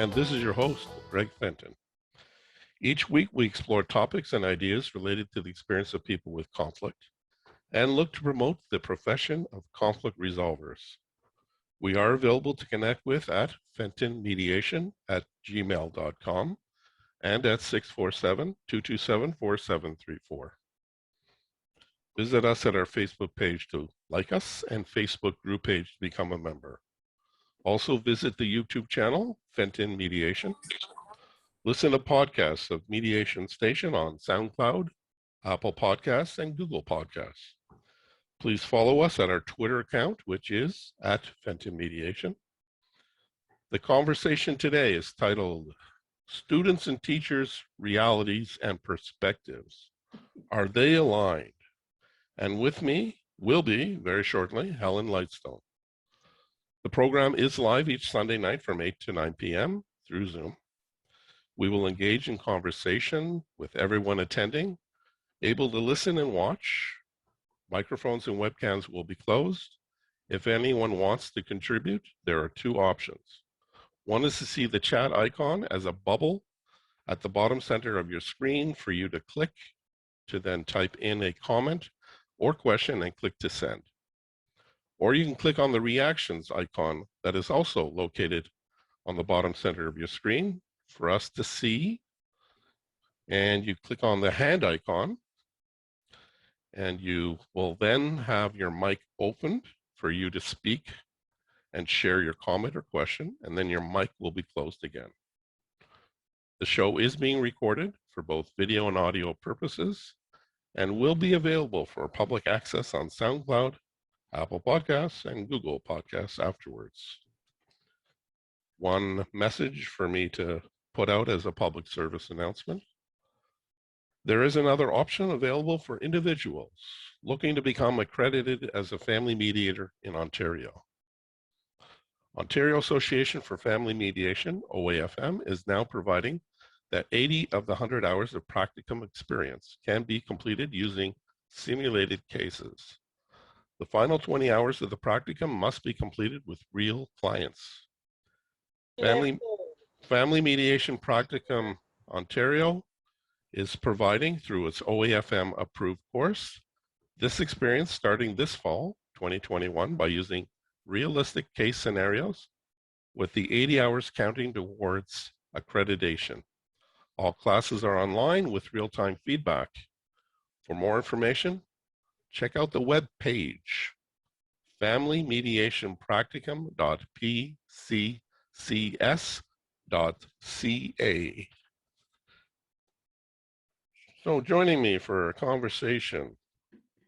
and this is your host, Greg Fenton. Each week, we explore topics and ideas related to the experience of people with conflict and look to promote the profession of conflict resolvers. We are available to connect with at fentonmediation@gmail.com and at 647-227-4734. Visit us at our Facebook page to like us and Facebook group page to become a member. Also visit the YouTube channel, Fenton Mediation. Listen to podcasts of Mediation Station on SoundCloud, Apple Podcasts, and Google Podcasts. Please follow us at our Twitter account, which is at Fenton Mediation. The conversation today is titled, Students and Teachers, Realities and Perspectives. Are they aligned? And with me will be, very shortly, Helen Lightstone. The program is live each Sunday night from 8 to 9 p.m. through Zoom. We will engage in conversation with everyone attending, able to listen and watch. Microphones and webcams will be closed. If anyone wants to contribute, there are two options. One is to see the chat icon as a bubble at the bottom center of your screen for you to click to then type in a comment or question and click to send. Or you can click on the reactions icon that is also located on the bottom center of your screen for us to see. And you click on the hand icon and you will then have your mic opened for you to speak and share your comment or question, and then your mic will be closed again. The show is being recorded for both video and audio purposes and will be available for public access on SoundCloud, Apple Podcasts, and Google Podcasts afterwards. One message for me to put out as a public service announcement. There is another option available for individuals looking to become accredited as a family mediator in Ontario. Ontario Association for Family Mediation, OAFM, is now providing that 80 of the 100 hours of practicum experience can be completed using simulated cases. The final 20 hours of the practicum must be completed with real clients. Family Mediation Practicum Ontario is providing through its OAFM approved course this experience starting this fall, 2021, by using realistic case scenarios with the 80 hours counting towards accreditation. All classes are online with real-time feedback. For more information, check out the web page, familymediationpracticum.pccs.ca. So joining me for a conversation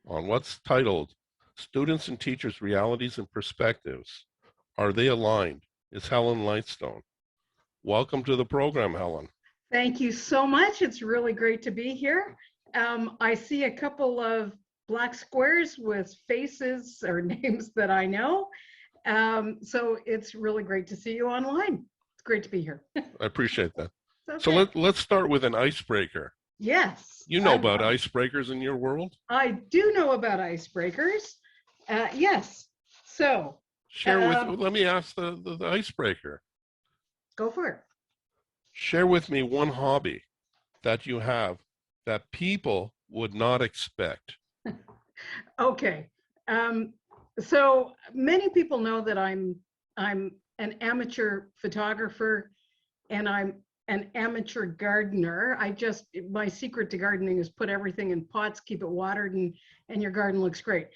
on what's titled Students and Teachers, Realities and Perspectives, Are They Aligned? Is Helen Lightstone. Welcome to the program, Helen. Thank you so much. It's really great to be here. I see a couple of black squares with faces or names that I know. So it's really great to see you online. It's great to be here. I appreciate that. Okay. So let's start with an icebreaker. Yes. You know about icebreakers in your world? I do know about icebreakers. Yes. So let me ask the icebreaker. Go for it. Share with me one hobby that you have that people would not expect. Okay. So many people know that I'm an amateur photographer and I'm an amateur gardener. My secret to gardening is put everything in pots, keep it watered, and your garden looks great.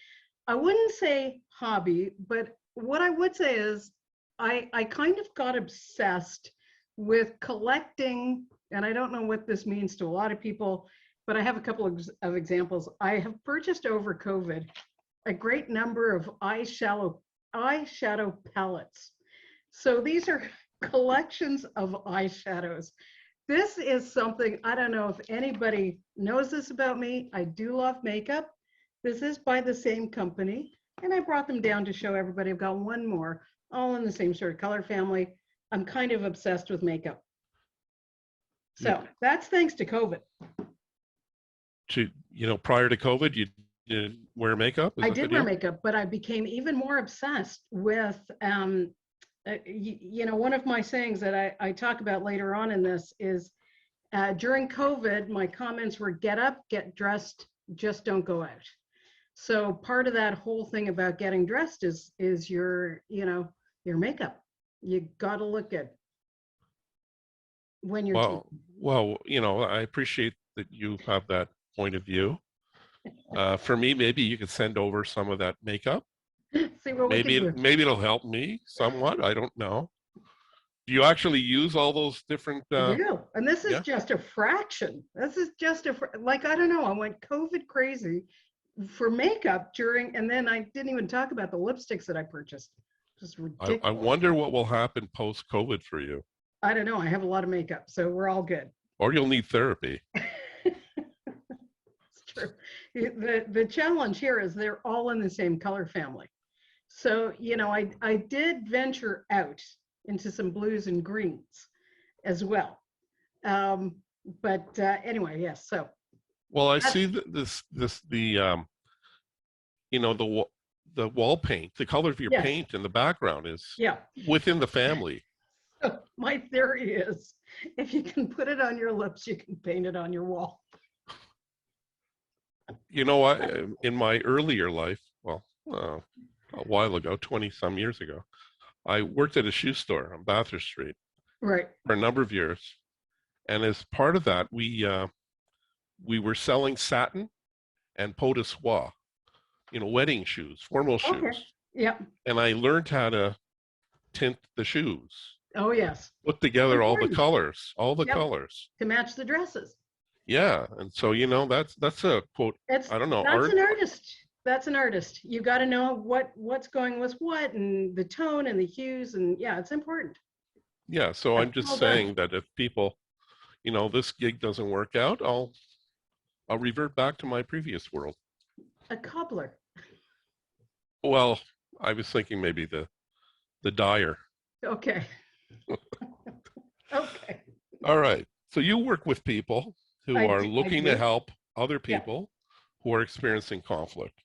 I wouldn't say hobby, but what I would say is I kind of got obsessed with collecting, and I don't know what this means to a lot of people, but I have a couple of examples. I have purchased over COVID a great number of eyeshadow palettes. So these are collections of eyeshadows. This is something, I don't know if anybody knows this about me. I do love makeup. This is by the same company, and I brought them down to show everybody. I've got one more, all in the same sort of color family. I'm kind of obsessed with makeup. So that's thanks to COVID. Prior to COVID, you did wear makeup? I did wear makeup, but I became even more obsessed with you know, one of my sayings that I talk about later on in this is during COVID, my comments were get up, get dressed, just don't go out. So part of that whole thing about getting dressed is your, you know, your makeup. You got to look good when you're Well, well, you know, I appreciate that you have that point of view. For me, maybe you could send over some of that makeup. see what we can do. Maybe it'll help me somewhat. I don't know. Do you actually use all those different? I do, and this is Yeah. just a fraction. This is just like, I don't know. I went COVID crazy for makeup during, and then I didn't even talk about the lipsticks that I purchased. Just ridiculous. I wonder what will happen post-COVID for you. I don't know. I have a lot of makeup, so we're all good. Or you'll need therapy. It's true. The challenge here is they're all in the same color family. So, you know, I did venture out into some blues and greens as well. But anyway, yes. So. Well, I see you know, the wall paint, the color of your Yes. paint in the background is Yeah. within the family. So my theory is if you can put it on your lips, you can paint it on your wall. You know, in my earlier life, well, a while ago, 20 some years ago, I worked at a shoe store on Bathurst Street Right. for a number of years. And as part of that, we were selling satin and pot de soie, you know, wedding shoes, formal shoes. Okay. Yep. And I learned how to tint the shoes, Oh, yes. put together all the Important. colors, Yep. colors. To match the dresses. Yeah. And so, you know, that's a quote, I don't know, That's art. an artist. That's an artist. You got to know what's going with what and the tone and the hues. And yeah, it's important. Yeah. So I'm just well saying that if people, you know, this gig doesn't work out, I'll revert back to my previous world. A cobbler. Well, I was thinking maybe the dyer. Okay. Okay. All right. So you work with people who are looking to help other people who are experiencing conflict.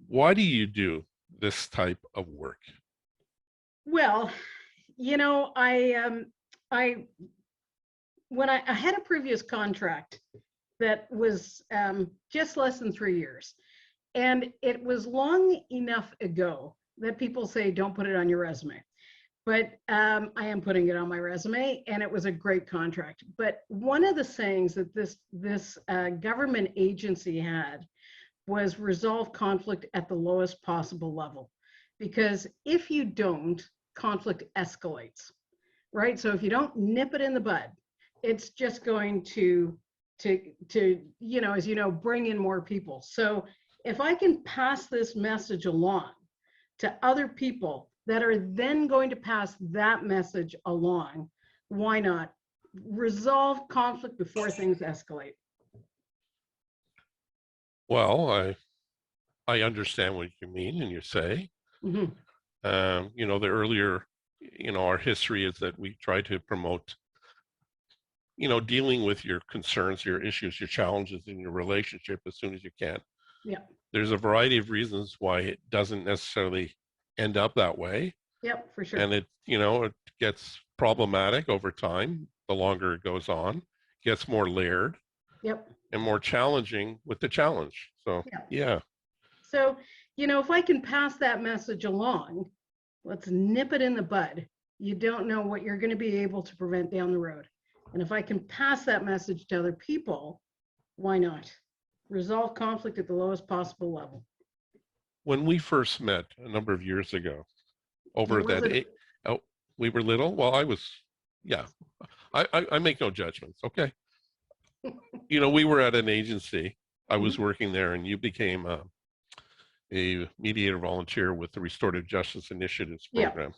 Why do you do this type of work? Well, you know, when I had a previous contract that was just less than 3 years, and it was long enough ago that people say don't put it on your resume. But I am putting it on my resume, and it was a great contract. But one of the sayings that this government agency had was resolve conflict at the lowest possible level, because if you don't, conflict escalates, right? So if you don't nip it in the bud, it's just going to you know, as you know, bring in more people. So if I can pass this message along to other people that are then going to pass that message along, why not? Resolve conflict before things escalate. Well, I understand what you mean and you say. Mm-hmm. You know, the earlier, you know, our history is that we try to promote, you know, dealing with your concerns, your issues, your challenges in your relationship as soon as you can. Yeah. There's a variety of reasons why it doesn't necessarily end up that way. Yep, for sure. And it, you know, it gets problematic over time. The longer it goes on, gets more layered. Yep. And more challenging with the challenge. So, yeah. So, you know, if I can pass that message along, let's nip it in the bud. You don't know what you're going to be able to prevent down the road. And if I can pass that message to other people, why not? Resolve conflict at the lowest possible level. When we first met a number of years ago, over that, we were little. Well, I was, yeah. I make no judgments. Okay. You know, we were at an agency. I was working there, and you became a mediator volunteer with the Restorative Justice Initiatives program,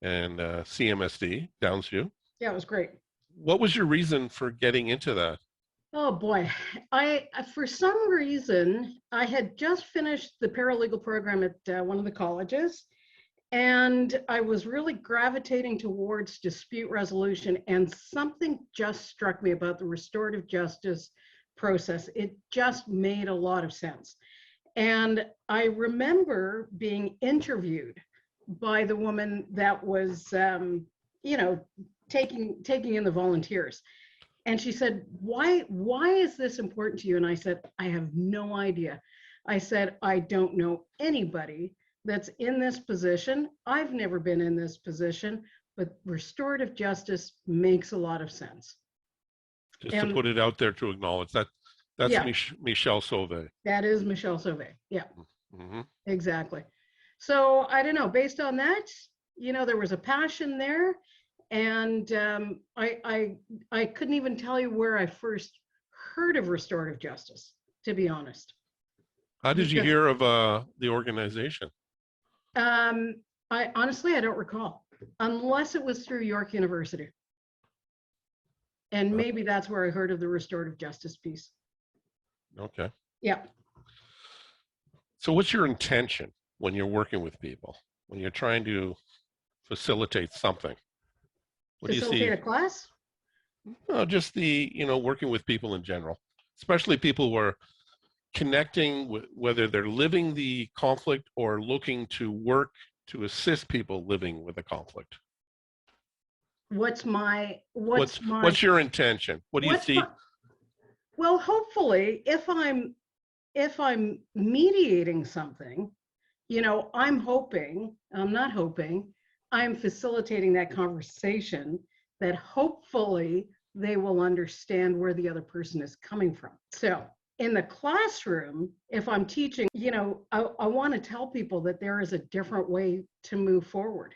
and CMSD, Downsview. Yeah, it was great. What was your reason for getting into that? Oh boy, for some reason, I had just finished the paralegal program at one of the colleges, and I was really gravitating towards dispute resolution, and something just struck me about the restorative justice process. It just made a lot of sense. And I remember being interviewed by the woman that was, you know, taking in the volunteers. And she said, why is this important to you? And I said, I have no idea. I said, I don't know anybody that's in this position. I've never been in this position, but restorative justice makes a lot of sense. Just And to put it out there to acknowledge that. That's yeah, Michelle Sauvé. that is Michelle Sauvé. Yeah, Mm-hmm. exactly. So I don't know, based on that, you know, there was a passion there. And I couldn't even tell you where I first heard of restorative justice, to be honest. How did you Because hear of the organization? I honestly, I don't recall, unless it was through York University. And maybe that's where I heard of the restorative justice piece. Okay. Yeah. So what's your intention when you're working with people, when you're trying to facilitate something? What Facilitate do you a see? class? No, just the, working with people in general, especially people who are connecting with, whether they're living the conflict or looking to work to assist people living with a conflict. What's What's your intention? What do you see? Well, hopefully, if I'm mediating something, you know, I'm facilitating that conversation that hopefully they will understand where the other person is coming from. So in the classroom, if I'm teaching, you know, I want to tell people that there is a different way to move forward.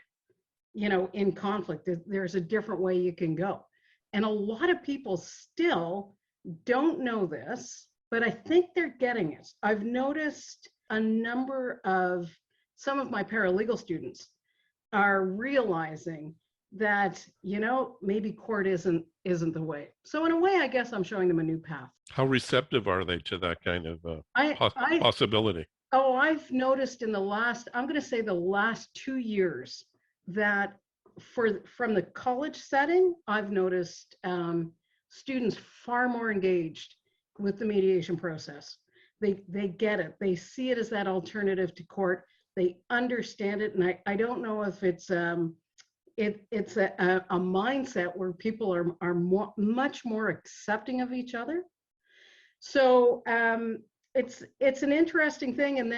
You know, in conflict, there's a different way you can go. And a lot of people still don't know this, but I think they're getting it. I've noticed a number of some of my paralegal students are realizing that, you know, maybe court isn't the way. So in a way, I guess I'm showing them a new path. How receptive are they to that kind of I possibility? Oh, I've noticed in the last, I'm going to say the last 2 years, that from the college setting, I've noticed students far more engaged with the mediation process. They get it. They see it as that alternative to court. They understand it. And I don't know if it's it's a mindset where people are much more accepting of each other. So it's an interesting thing. And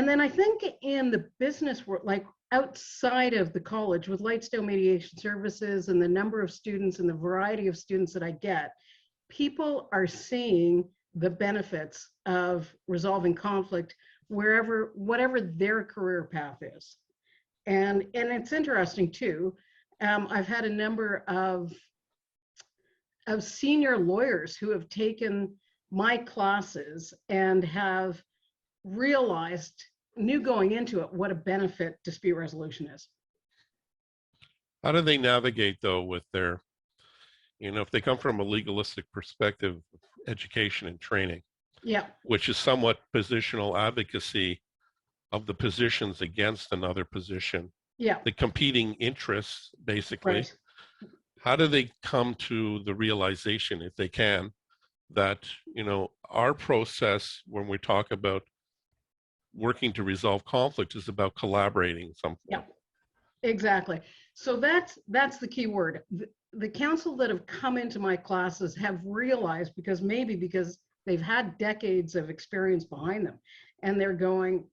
then I think in the business world, like outside of the college with Lightstone Mediation Services and the number of students and the variety of students that I get, people are seeing the benefits of resolving conflict whatever their career path is. And it's interesting too. I've had a number of senior lawyers who have taken my classes and have realized, knew going into it, what a benefit dispute resolution is. How do they navigate though with their, if they come from a legalistic perspective, education and training, Yeah, which is somewhat positional advocacy of the positions against another position, yeah, the competing interests, basically. right. How do they come to the realization, if they can, that, our process when we talk about working to resolve conflict is about collaborating in some form? Yeah, exactly. So that's the key word. The counsel that have come into my classes have realized, because they've had decades of experience behind them, and they're going,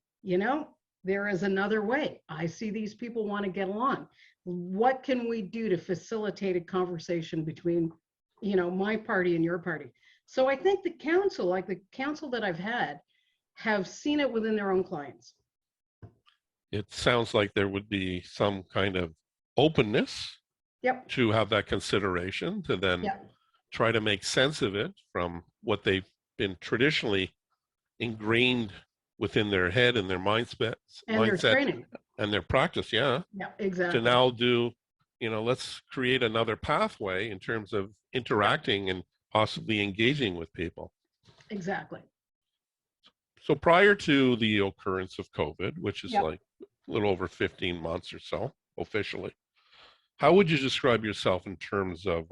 there is another way. I see these people want to get along. What can we do to facilitate a conversation between, my party and your party? So I think the counsel that I've had, have seen it within their own clients. It sounds like there would be some kind of openness Yep. to have that consideration, to then try to make sense of it from what they've been traditionally ingrained within their head and their mindset Their training and their practice. Yeah, exactly. To now do, let's create another pathway in terms of interacting and possibly engaging with people. Exactly. So prior to the occurrence of COVID, which is like a little over 15 months or so officially, how would you describe yourself in terms of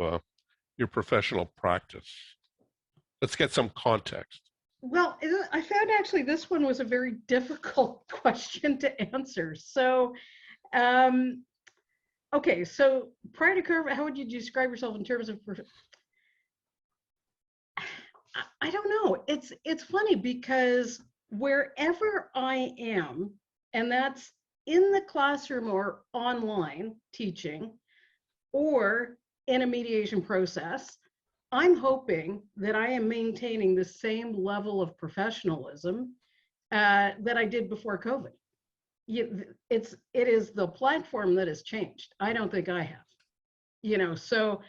your professional practice? Let's get some context. Well, I found actually this one was a very difficult question to answer. So, um, okay, so prior to COVID, how would you describe yourself in terms of I don't know. It's funny because wherever I am, and that's in the classroom or online teaching or in a mediation process, I'm hoping that I am maintaining the same level of professionalism that I did before COVID. It is the platform that has changed. I don't think I have. So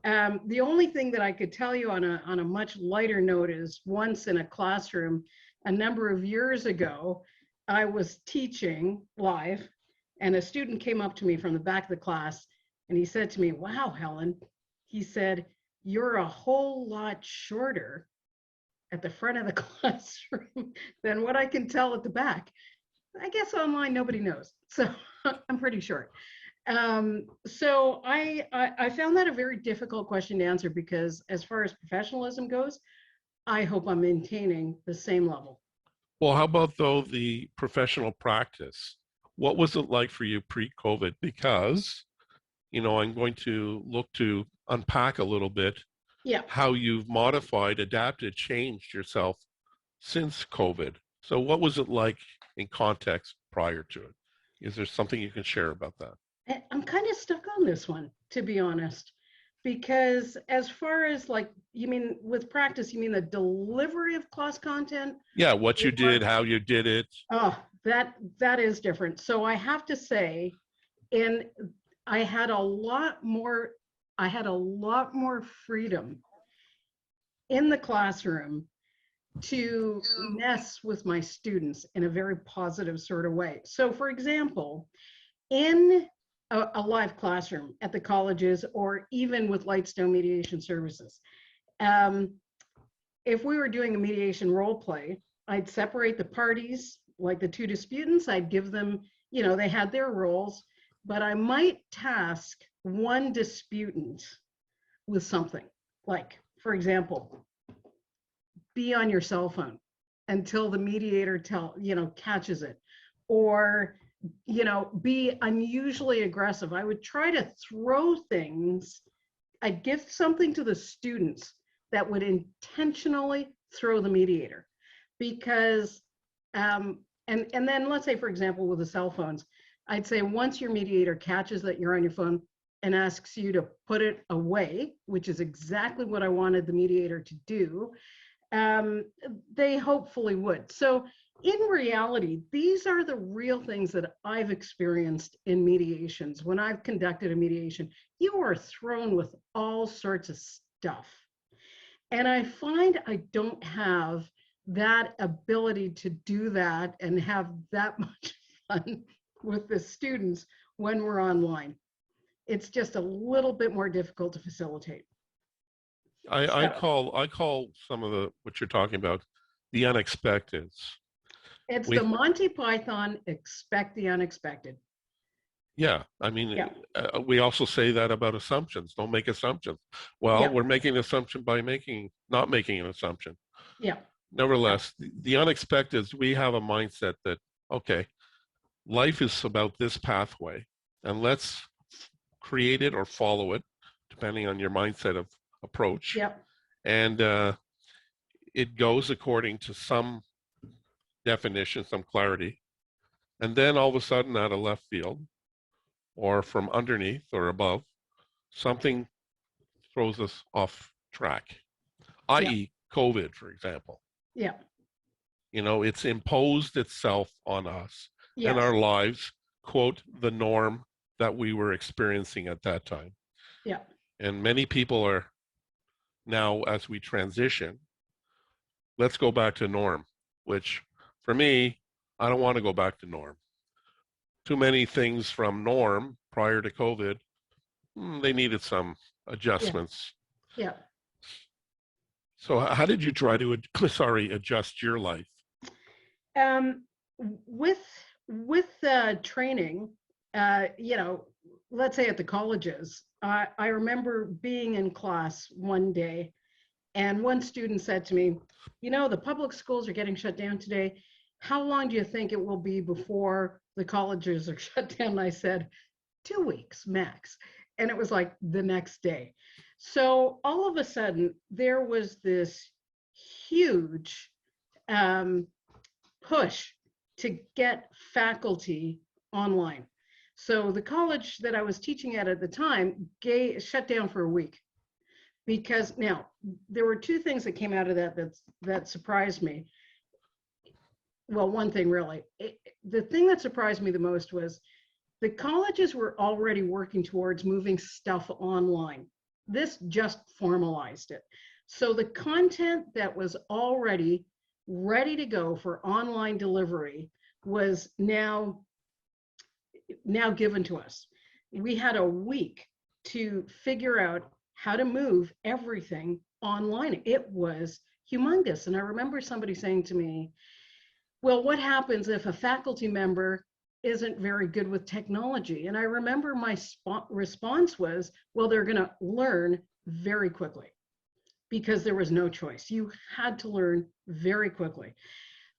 the only thing that I could tell you on a much lighter note is once in a classroom a number of years ago, I was teaching live, and a student came up to me from the back of the class, and he said to me, "Wow, Helen," he said, "you're a whole lot shorter at the front of the classroom than what I can tell at the back." I guess online nobody knows, so I'm pretty short. So I found that a very difficult question to answer because as far as professionalism goes, I hope I'm maintaining the same level. Well, how about though the professional practice? What was it like for you pre-COVID? Because, I'm going to look to unpack a little bit Yeah. how you've modified, adapted, changed yourself since COVID. So what was it like in context prior to it? Is there something you can share about that? I'm kind of stuck on this one, to be honest, because as far as like, you mean with practice, you mean the delivery of class content? Yeah, what you did, Or, how you did it. oh, that is different. So I have to say, in I had a lot more, I had a lot more freedom in the classroom to mess with my students in a very positive sort of way. So for example, in a live classroom at the colleges or even with Lightstone Mediation Services, um, if we were doing a mediation role play, I'd separate the parties, like the two disputants, I'd give them, they had their roles, but I might task one disputant with something. Like, for example, be on your cell phone until the mediator catches it, or be unusually aggressive. I would try to throw things. I'd give something to the students that would intentionally throw the mediator, because and then let's say, for example, with the cell phones, I'd say once your mediator catches that you're on your phone and asks you to put it away, which is exactly what I wanted the mediator to do, they hopefully would. So in reality, these are the real things that I've experienced in mediations. When I've conducted a mediation, you are thrown with all sorts of stuff. And I find I don't have that ability to do that and have that much fun with the students when we're online. It's just a little bit more difficult to facilitate. I So call some of the what you're talking about the unexpecteds. it's the We Monty Python expect the unexpected. Yeah, I mean, Yeah. we also say that about assumptions. Don't make assumptions. Well, Yeah. we're making an assumption by not making an assumption. Yeah. Yeah. Nevertheless, the unexpected, we have a mindset that, okay, life is about this pathway, and let's create it or follow it, depending on your mindset of approach. Yeah. And it goes according to some definition, some clarity. And then all of a sudden, out of left field, or from underneath or above, something throws us off track, Yeah. i.e., COVID, for example. Yeah. It's imposed itself on us and Yes. our lives, quote, the norm that we were experiencing at that time. Yeah. And many people are now, as we transition, let's go back to norm, which for me, I don't want to go back to norm. Too many things from norm prior to COVID, they needed some Yeah. adjustments. Yeah. So how did you try to, adjust your life? Um, with training, let's say at the colleges, I remember being in class one day, And one student said to me, you know, the public schools are getting shut down today. How long do you think it will be before the colleges are shut down? And I said, 2 weeks max. And it was like the next day. So all of a sudden, there was this huge push to get faculty online. So the college that I was teaching at the time shut down for a week. Because now there were two things that came out of that surprised me. Well, one thing really, the thing that surprised me the most was the colleges were already working towards moving stuff online. This just formalized it. So the content that was already ready to go for online delivery was now given to us. We had a week to figure out how to move everything online. It was humongous. And I remember somebody saying to me, well, what happens if a faculty member isn't very good with technology? And I remember my response was, well, they're going to learn very quickly because there was no choice. You had to learn very quickly.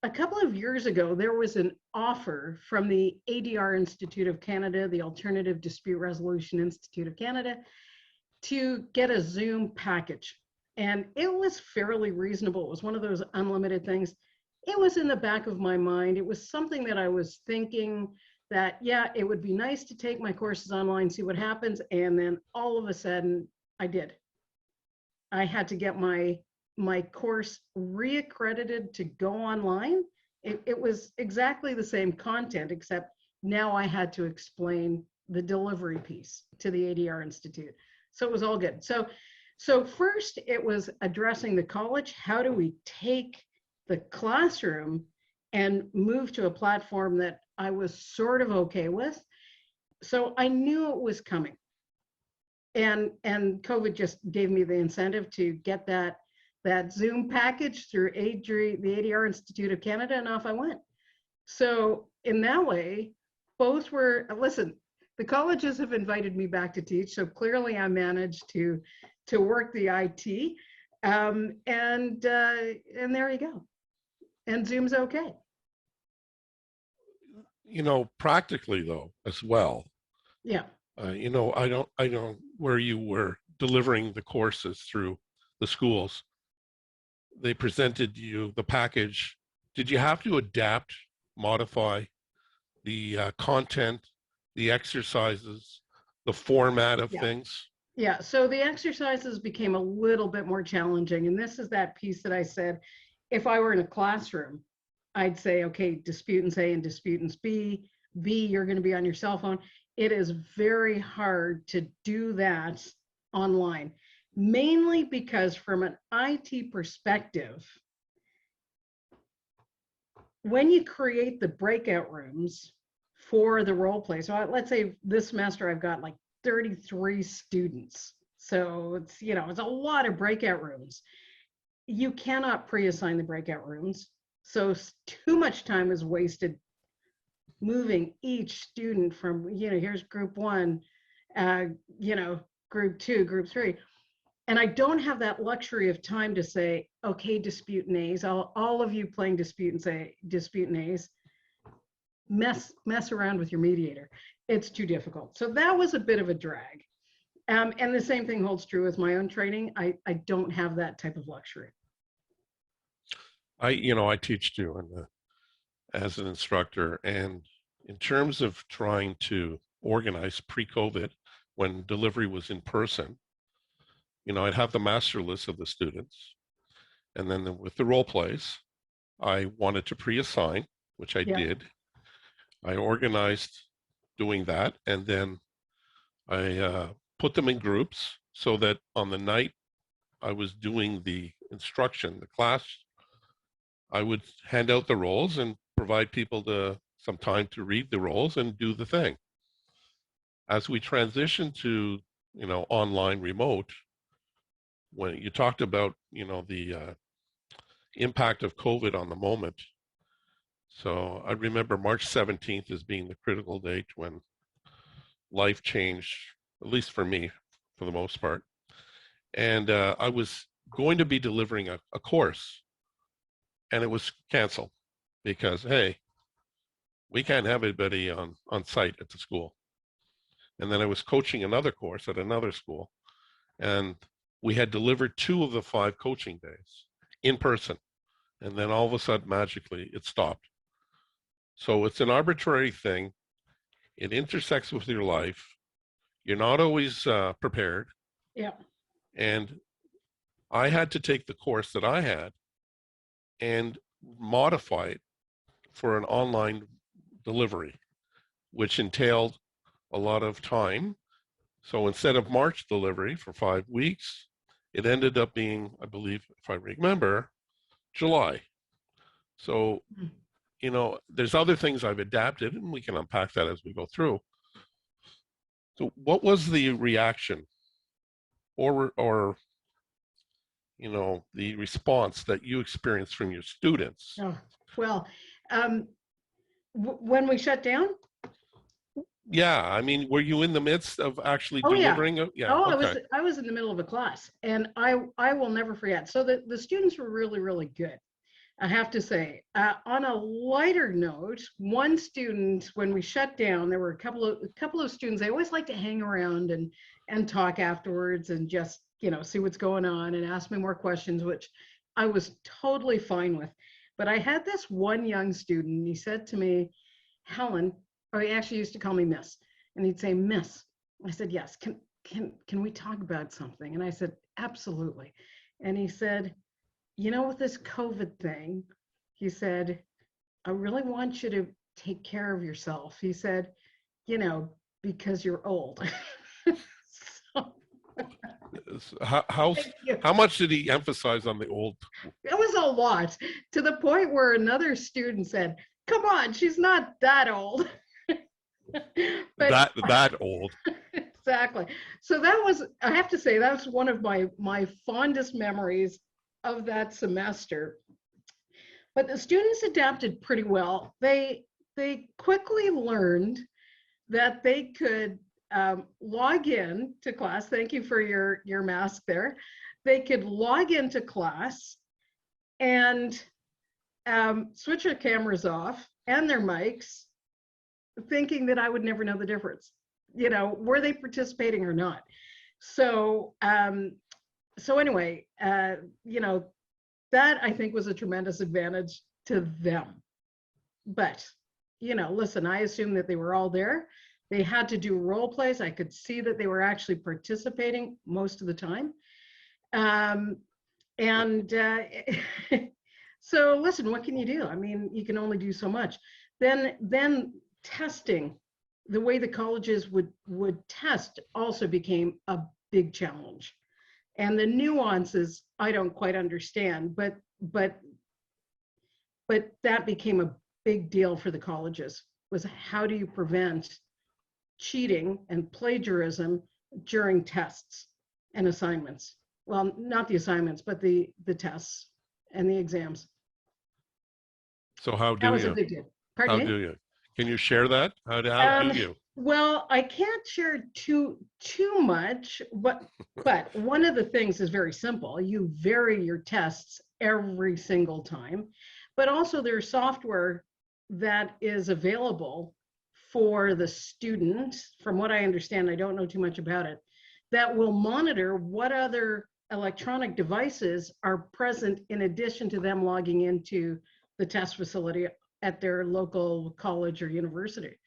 A couple of years ago, there was an offer from the ADR Institute of Canada, the Alternative Dispute Resolution Institute of Canada, to get a Zoom package. And it was fairly reasonable. It was one of those unlimited things. It was in the back of my mind. It was something that I was thinking that, yeah, it would be nice to take my courses online, see what happens. And then all of a sudden, I did. I had to get my course reaccredited to go online. It was exactly the same content, except now I had to explain the delivery piece to the ADR Institute. So it was all good. So first it was addressing the college. How do we take the classroom and move to a platform that I was sort of okay with? So I knew it was coming. And COVID just gave me the incentive to get that Zoom package through the ADR Institute of Canada, and off I went. So in that way, both were, listen, the colleges have invited me back to teach, so clearly I managed to work the IT, and there you go. And Zoom's okay. You know, practically though, as well. Yeah. You know, I don't where you were delivering the courses through the schools. They presented you the package. Did you have to adapt, modify the content, the exercises, the format of things? Yeah, so the exercises became a little bit more challenging. And this is that piece that I said, if I were in a classroom, I'd say, okay, disputants A and disputants B. B, you're going to be on your cell phone. It is very hard to do that online, mainly because from an IT perspective, when you create the breakout rooms for the role play, so let's say this semester I've got like 33 students. So it's, you know, it's a lot of breakout rooms. You cannot pre-assign the breakout rooms. So too much time is wasted moving each student from, you know, here's group one, you know, group two, group three. And I don't have that luxury of time to say, okay, disputant A's, all of you playing disputant A's, mess around with your mediator. It's too difficult. So that was a bit of a drag. And the same thing holds true with my own training. I don't have that type of luxury. I teach too, and as an instructor, and in terms of trying to organize pre-COVID, when delivery was in person, you know, I'd have the master list of the students, and then with the role plays, I wanted to pre-assign, which I did. I organized doing that, and then I put them in groups so that on the night I was doing the instruction, the class, I would hand out the roles and provide people some time to read the roles and do the thing. As we transition to, you know, online remote, when you talked about, you know, the impact of COVID on the moment. So I remember March 17th as being the critical date when life changed, at least for me, for the most part. And I was going to be delivering a course, and it was canceled because, hey, we can't have anybody on site at the school. And then I was coaching another course at another school, and we had delivered 2 of the 5 coaching days in person. And then all of a sudden, magically, it stopped. So it's an arbitrary thing. It intersects with your life. You're not always prepared. Yeah. And I had to take the course that I had and modify it for an online delivery, which entailed a lot of time. So instead of March delivery for 5 weeks, it ended up being, I believe, if I remember, July. So, you know, there's other things I've adapted, and we can unpack that as we go through. So what was the reaction or you know, the response that you experienced from your students? Oh, well, when we shut down? Yeah, I mean, were you in the midst of actually delivering? Yeah. Oh, okay. I was in the middle of a class, and I will never forget. So the students were really, really good, I have to say. On a lighter note, one student, when we shut down, there were a couple of students. They always like to hang around and talk afterwards and just, you know, see what's going on and ask me more questions, which I was totally fine with. But I had this one young student. He said to me, Helen, or he actually used to call me Miss, and he'd say, Miss. I said, yes. Can we talk about something? And I said, absolutely. And he said, you know, with this COVID thing, he said, I really want you to take care of yourself. He said, you know, because you're old. How much did he emphasize on the old? It was a lot, to the point where another student said, come on, she's not that old. But that old. Exactly. So that was, I have to say, that was one of my fondest memories of that semester. But the students adapted pretty well. They quickly learned that they could log in to class. Thank you for your mask there. They could log into class and switch their cameras off and their mics, thinking that I would never know the difference. You know, were they participating or not? So, so anyway, you know, that I think was a tremendous advantage to them. But, you know, listen, I assumed that they were all there. They had to do role plays. I could see that they were actually participating most of the time. So listen, what can you do? I mean, you can only do so much. Then testing, the way the colleges would test also became a big challenge. And the nuances I don't quite understand, but that became a big deal for the colleges, was how do you prevent cheating and plagiarism during tests and assignments? Well, not the assignments, but the tests and the exams. So how do That was you? a big deal. Pardon me? How do you? Can you share that? How do you? Well, I can't share too much, but one of the things is very simple. You vary your tests every single time, but also there's software that is available for the student. From what I understand, I don't know too much about it, that will monitor what other electronic devices are present in addition to them logging into the test facility at their local college or university.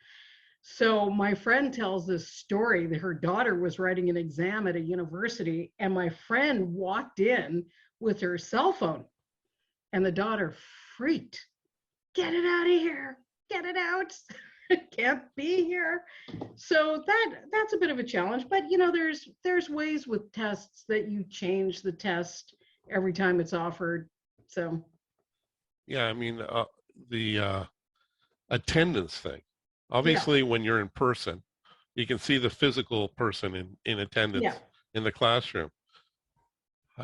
So my friend tells this story that her daughter was writing an exam at a university, and my friend walked in with her cell phone, and the daughter freaked. Get it out of here. Get it out. Can't be here. So that's a bit of a challenge, but you know, there's ways with tests that you change the test every time it's offered. So yeah, I mean, the attendance thing. Obviously, when you're in person, you can see the physical person in attendance in the classroom.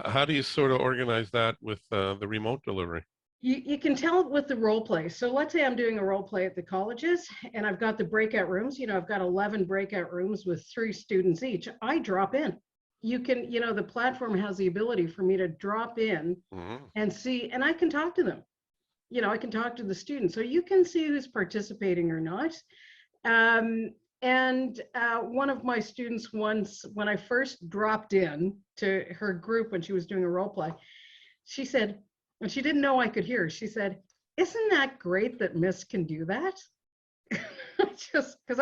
How do you sort of organize that with the remote delivery? You can tell with the role play. So let's say I'm doing a role play at the colleges and I've got the breakout rooms. You know, I've got 11 breakout rooms with 3 students each. I drop in. you can, the platform has the ability for me to drop in and see, and I can talk to them. I can talk to the students. So you can see who's participating or not. And one of my students once, when I first dropped in to her group when she was doing a role play, she said, and she didn't know I could hear, she said, "Isn't that great that Miss can do that?" Just because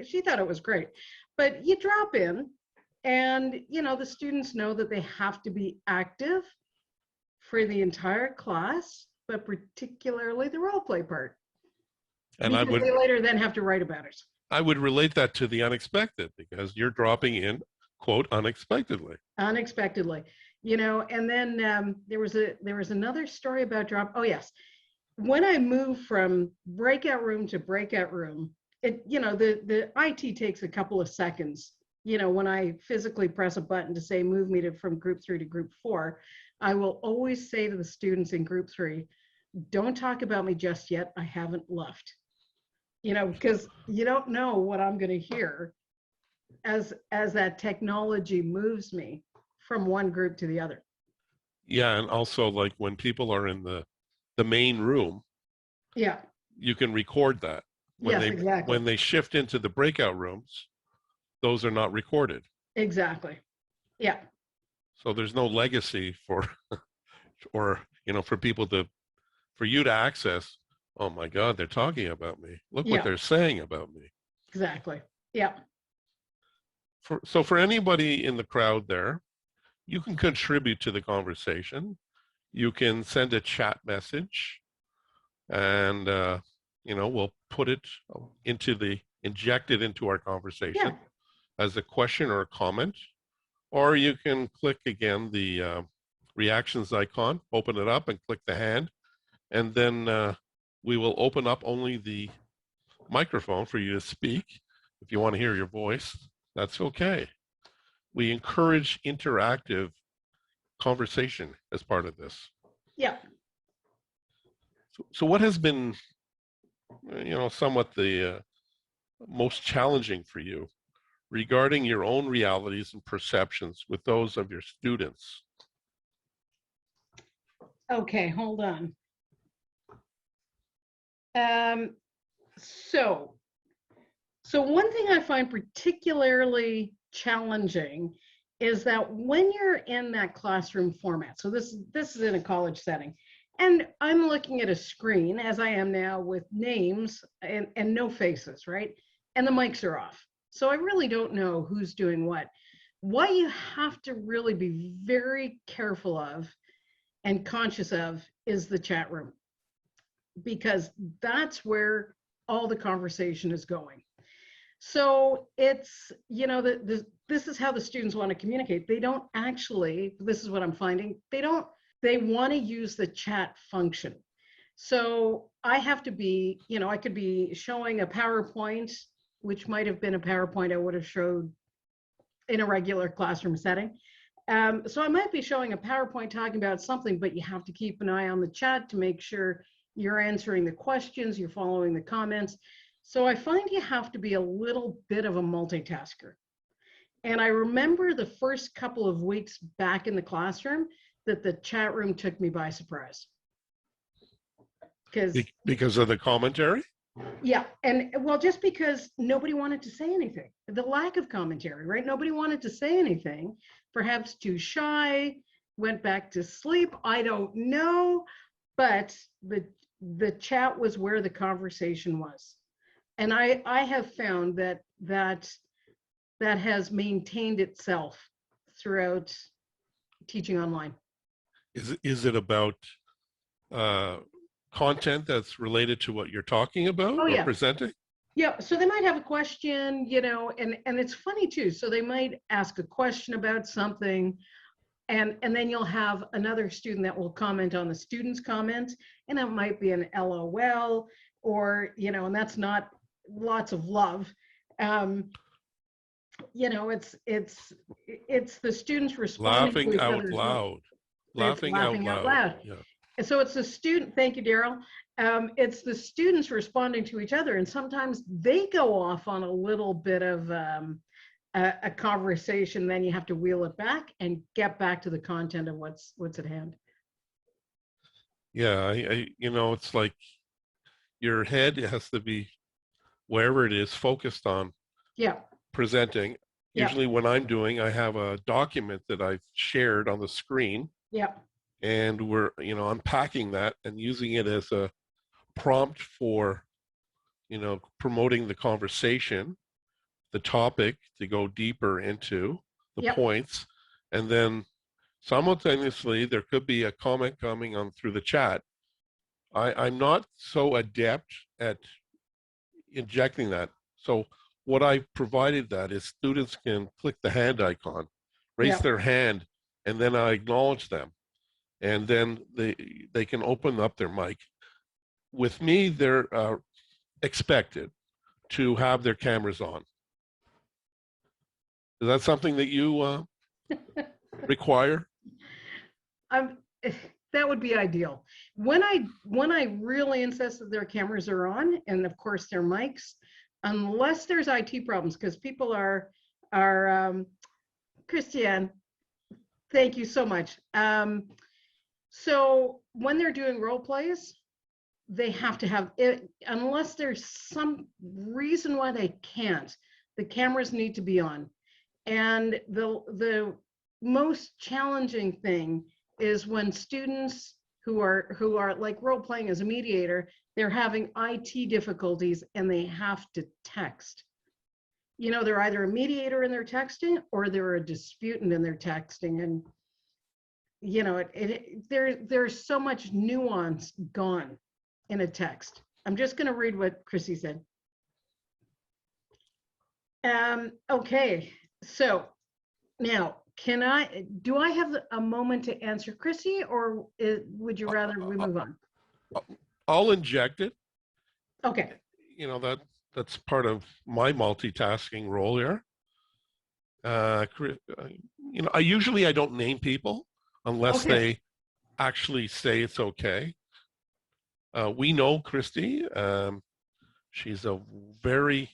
she thought it was great. But you drop in and, the students know that they have to be active for the entire class, but particularly the role play part. And because they later then have to write about it. I would relate that to the unexpected, because you're dropping in, quote, unexpectedly. Unexpectedly, and then there was another story about drop. Oh yes, when I moved from breakout room to breakout room, the IT takes a couple of seconds. When I physically press a button to say move me from group 3 to group 4, I will always say to the students in group 3, don't talk about me just yet. I haven't left. Because you don't know what I'm going to hear as that technology moves me from one group to the other. Yeah, and also like when people are in the main room, yeah, you can record that. Exactly. When they shift into the breakout rooms, those are not recorded. Exactly. Yeah. So there's no legacy for or for you to access. Oh my God, they're talking about me. Look what they're saying about me. Exactly. Yeah. So for anybody in the crowd there, you can contribute to the conversation. You can send a chat message, and we'll put it inject it into our conversation as a question or a comment. Or you can click again the reactions icon, open it up and click the hand, and then we will open up only the microphone for you to speak. If you want to hear your voice, that's okay. We encourage interactive conversation as part of this. Yeah. So what has been, somewhat the most challenging for you regarding your own realities and perceptions with those of your students? Okay, hold on. So one thing I find particularly challenging is that when you're in that classroom format, so this is in a college setting, and I'm looking at a screen as I am now with names and no faces, right? And the mics are off. So I really don't know who's doing what. What you have to really be very careful of and conscious of is the chat room, because that's where all the conversation is going. So it's, this is how the students want to communicate. They don't actually, this is what I'm finding, they want to use the chat function. So I have to be, I could be showing a PowerPoint, which might have been a PowerPoint I would have showed in a regular classroom setting. So I might be showing a PowerPoint talking about something, but you have to keep an eye on the chat to make sure you're answering the questions, you're following the comments. So I find you have to be a little bit of a multitasker. And I remember the first couple of weeks back in the classroom that the chat room took me by surprise. Because of the commentary? Yeah, and well, just because nobody wanted to say anything. The lack of commentary, right? Nobody wanted to say anything, perhaps too shy, went back to sleep, I don't know, but the chat was where the conversation was. And I have found that has maintained itself throughout teaching online. Is it about content that's related to what you're talking about or presenting? Yeah, so they might have a question, and it's funny too. So they might ask a question about something, and then you'll have another student that will comment on the student's comment, and it might be an LOL, or, and that's not lots of love. It's the students responding laughing out loud. Laughing out loud. Yeah. And so it's the student, thank you, Daryl. It's the students responding to each other, and sometimes they go off on a little bit of a conversation, then you have to wheel it back and get back to the content of what's at hand. Yeah, it's like your head has to be wherever it is focused on Yeah. presenting. Yeah. Usually when I'm doing, I have a document that I've shared on the screen. Yeah. And we're, unpacking that and using it as a prompt for, promoting the conversation, the topic to go deeper into the Yep. points. And then simultaneously, there could be a comment coming on through the chat. I'm not so adept at injecting that. So what I provided that is students can click the hand icon, raise Yep. their hand, and then I acknowledge them. And then they can open up their mic. With me, they're expected to have their cameras on. Is that something that you require? That would be ideal. When I really insist that their cameras are on, and of course their mics, unless there's IT problems, because people are Christiane, thank you so much. So when they're doing role plays, they have to have it, unless there's some reason why they can't. The cameras need to be on. And the most challenging thing is when students who are like role playing as a mediator, they're having IT difficulties and they have to text. They're either a mediator in their texting or they're a disputant in their texting. And there's so much nuance gone in a text. I'm just going to read what Chrissy said. Okay, so now do I have a moment to answer Chrissy, or would you rather we move on? I'll inject it. Okay. That's part of my multitasking role here. I don't name people unless they actually say it's okay. We know Christy. She's a very,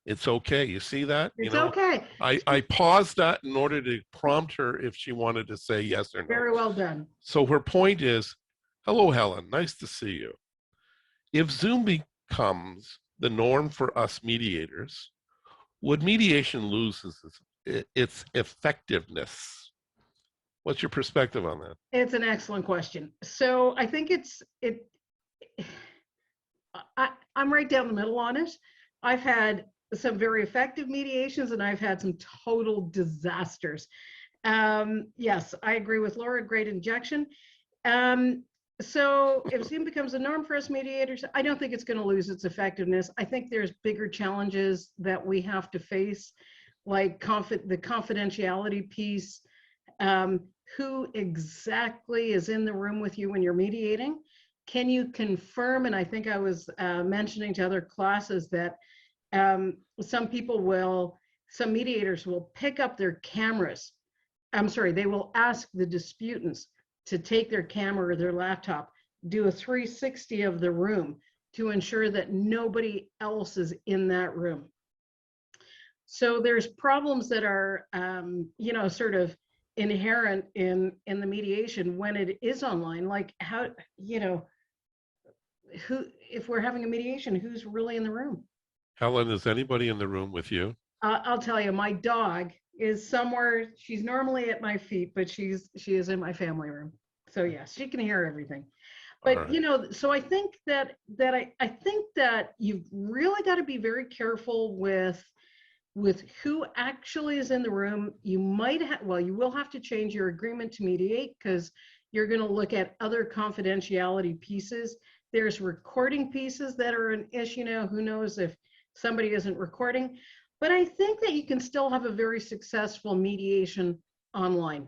it's okay. You see that? It's okay. I paused that in order to prompt her if she wanted to say yes or no. Very well done. So her point is, hello, Helen, nice to see you. If Zoom becomes the norm for us mediators, would mediation lose its effectiveness? What's your perspective on that? It's an excellent question. So I think I'm right down the middle on it. I've had some very effective mediations and I've had some total disasters. Yes, I agree with Laura, great injection. So if Zoom becomes a norm for us mediators, I don't think it's going to lose its effectiveness. I think there's bigger challenges that we have to face, like the confidentiality piece. Who exactly is in the room with you when you're mediating? Can you confirm? And I think I was mentioning to other classes that some mediators will pick up their cameras. They will ask the disputants to take their camera or their laptop, do a 360 of the room to ensure that nobody else is in that room. So there's problems that are, sort of inherent in the mediation when it is online, like if we're having a mediation, who's really in the room? Helen, is anybody in the room with you? I'll tell you, my dog is somewhere. She's normally at my feet, but she is in my family room. So yes, she can hear everything. But right. So I think that I think that you've really got to be very careful with who actually is in the room. You will have to change your agreement to mediate because you're going to look at other confidentiality pieces. There's recording pieces that are an issue now. Who knows if somebody isn't recording? But I think that you can still have a very successful mediation online.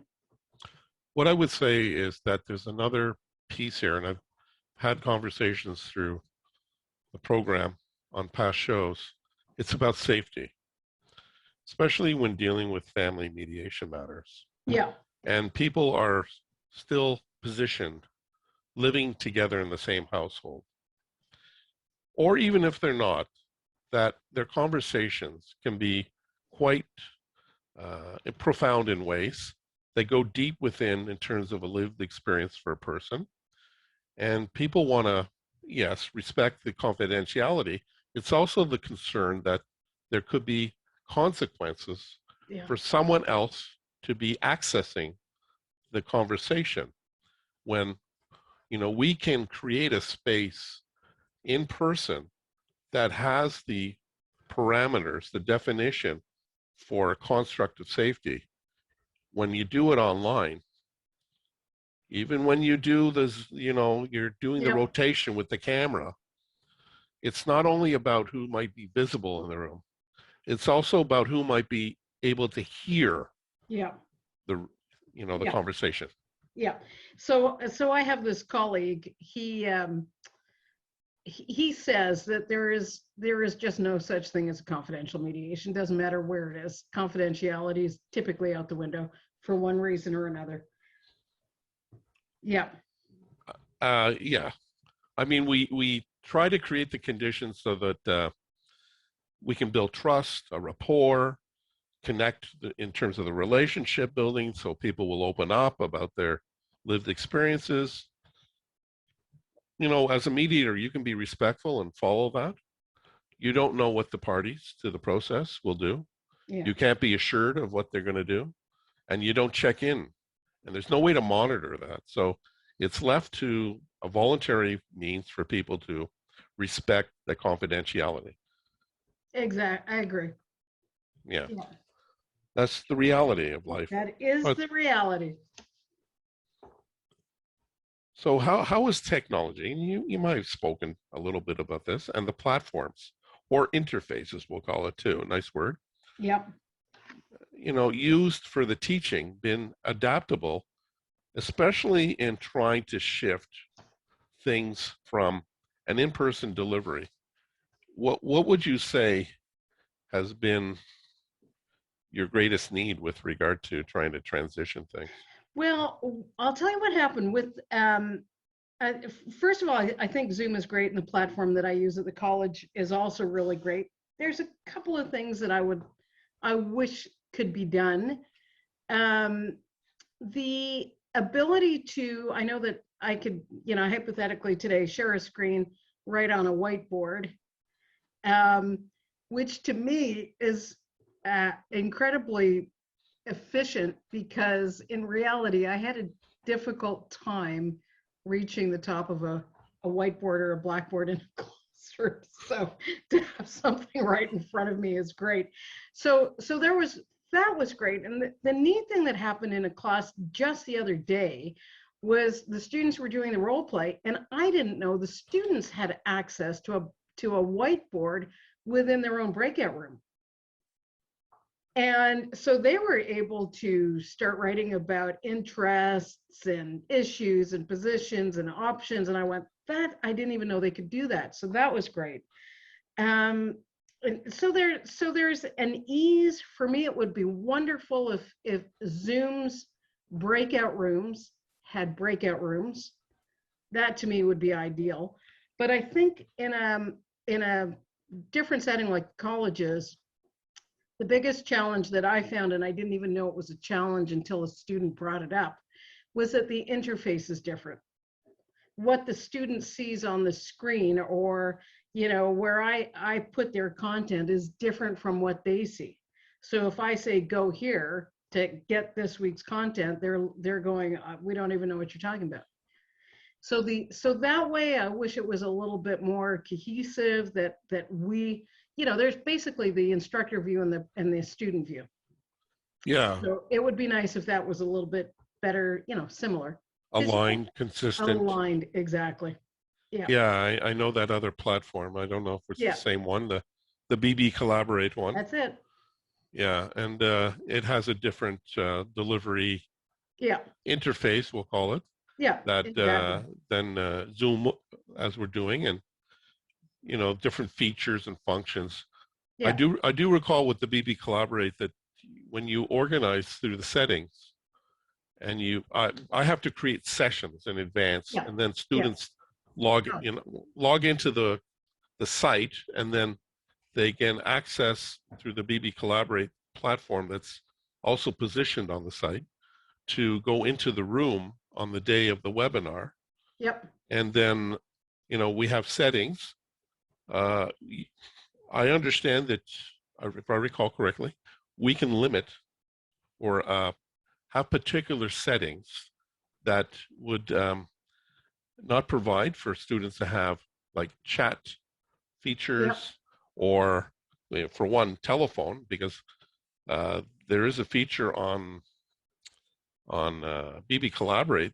What I would say is that there's another piece here, and I've had conversations through the program on past shows. It's about safety, especially when dealing with family mediation matters. Yeah. And people are still positioned living together in the same household. Or even if they're not, that their conversations can be quite profound in ways. They go deep within in terms of a lived experience for a person. And people want to, yes, respect the confidentiality. It's also the concern that there could be consequences Yeah. for someone else to be accessing the conversation when, we can create a space in person that has the parameters, the definition for a construct of safety. When you do it online, even when you do this, you're doing the Yep. rotation with the camera, it's not only about who might be visible in the room, it's also about who might be able to hear Yeah. the the Yeah. conversation. Yeah. So I have this colleague. He says that there is just no such thing as a confidential mediation. Doesn't matter where it is. Confidentiality is typically out the window for one reason or another. Yeah. Yeah. I mean, we try to create the conditions so that we can build trust, a rapport, connect in terms of the relationship building, so people will open up about their lived experiences. As a mediator, you can be respectful and follow that. You don't know what the parties to the process will do. Yeah. You can't be assured of what they're going to do, and you don't check in, and there's no way to monitor that. So it's left to a voluntary means for people to respect the confidentiality. Exactly. I agree. Yeah. Yeah. That's the reality of life. That is the reality. So how is technology, and you might have spoken a little bit about this, and the platforms or interfaces, we'll call it too, a nice word, Yep. used for the teaching, been adaptable, especially in trying to shift things from an in-person delivery? What would you say has been your greatest need with regard to trying to transition things? Well, I'll tell you what happened with, first of all, I think Zoom is great, and the platform that I use at the college is also really great. There's a couple of things that I wish could be done. The ability to, I know that I could, hypothetically today, share a screen right on a whiteboard, which to me is incredibly efficient, because in reality, I had a difficult time reaching the top of a whiteboard or a blackboard in a classroom. So to have something right in front of me is great. So that was great. And the neat thing that happened in a class just the other day was the students were doing the role play, and I didn't know the students had access to a whiteboard within their own breakout room. And so they were able to start writing about interests and issues and positions and options. And I went, that I didn't even know they could do that. So that was great. And so there's an ease. For me, it would be wonderful if Zoom's breakout rooms had breakout rooms. That to me would be ideal. But I think in a different setting like colleges, the biggest challenge that I found, and I didn't even know it was a challenge until a student brought it up, was that the interface is different. What the student sees on the screen, or where I put their content, is different from what they see. So if I say go here to get this week's content, they're going, we don't even know what you're talking about. So that way, I wish it was a little bit more cohesive, that we, there's basically the instructor view and the student view. Yeah. So it would be nice if that was a little bit better, similar. Aligned, consistent. Aligned, exactly. Yeah. Yeah, I know that other platform. I don't know if it's the same one, the BB Collaborate one. That's it. Yeah, and it has a different delivery interface, we'll call it. Yeah. That exactly. than Zoom, as we're doing, and different features and functions. Yeah. I do recall with the BB Collaborate that when you organize through the settings, and I have to create sessions in advance, and then students log into the site, and then they can access through the BB Collaborate platform that's also positioned on the site to go into the room on the day of the webinar. Yep. And then, we have settings. I understand that, if I recall correctly, we can limit or have particular settings that would not provide for students to have like chat features or, for one, telephone, because there is a feature on BB Collaborate,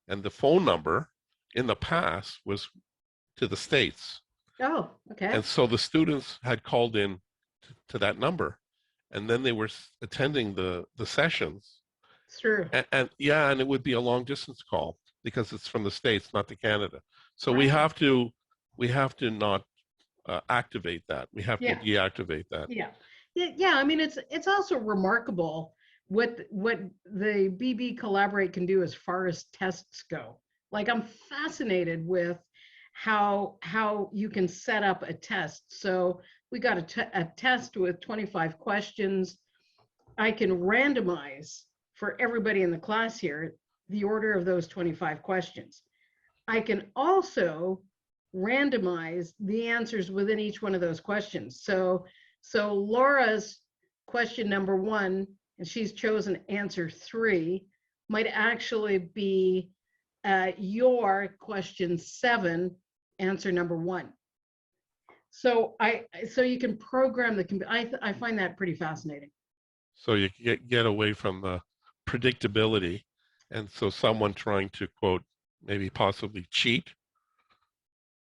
and the phone number in the past was to the States. Oh, okay. And so the students had called in to that number, and then they were attending the sessions. It's true. And it would be a long distance call because it's from the States, not to Canada. So Right. we have to not activate that. We have to deactivate that. Yeah. I mean, it's also remarkable what the BB Collaborate can do as far as tests go. Like, I'm fascinated with how you can set up a test. So we got a test with 25 questions. I can randomize for everybody in the class here the order of those 25 questions. I can also randomize the answers within each one of those questions. So Laura's question number 1, and she's chosen answer 3, might actually be your question 7, answer number 1. So you can program the computer. I find that pretty fascinating. So you get away from the predictability, and so someone trying to, quote, maybe possibly cheat.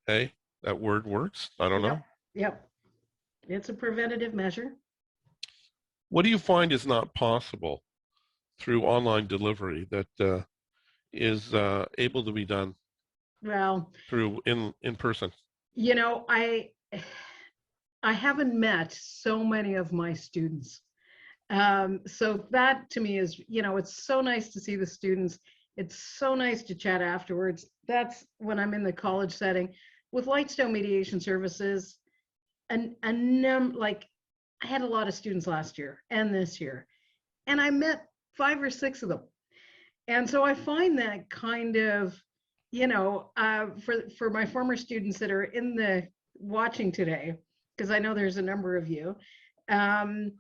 Hey, that word works. I don't know. Yep. It's a preventative measure. What do you find is not possible through online delivery that is able to be done through in person? I haven't met so many of my students. So that to me is, it's so nice to see the students. It's so nice to chat afterwards. That's when I'm in the college setting. With Lightstone Mediation Services, like, I had a lot of students last year and this year, and I met 5 or 6 of them. And so I find that kind of, for my former students that are in the watching today, because I know there's a number of you, when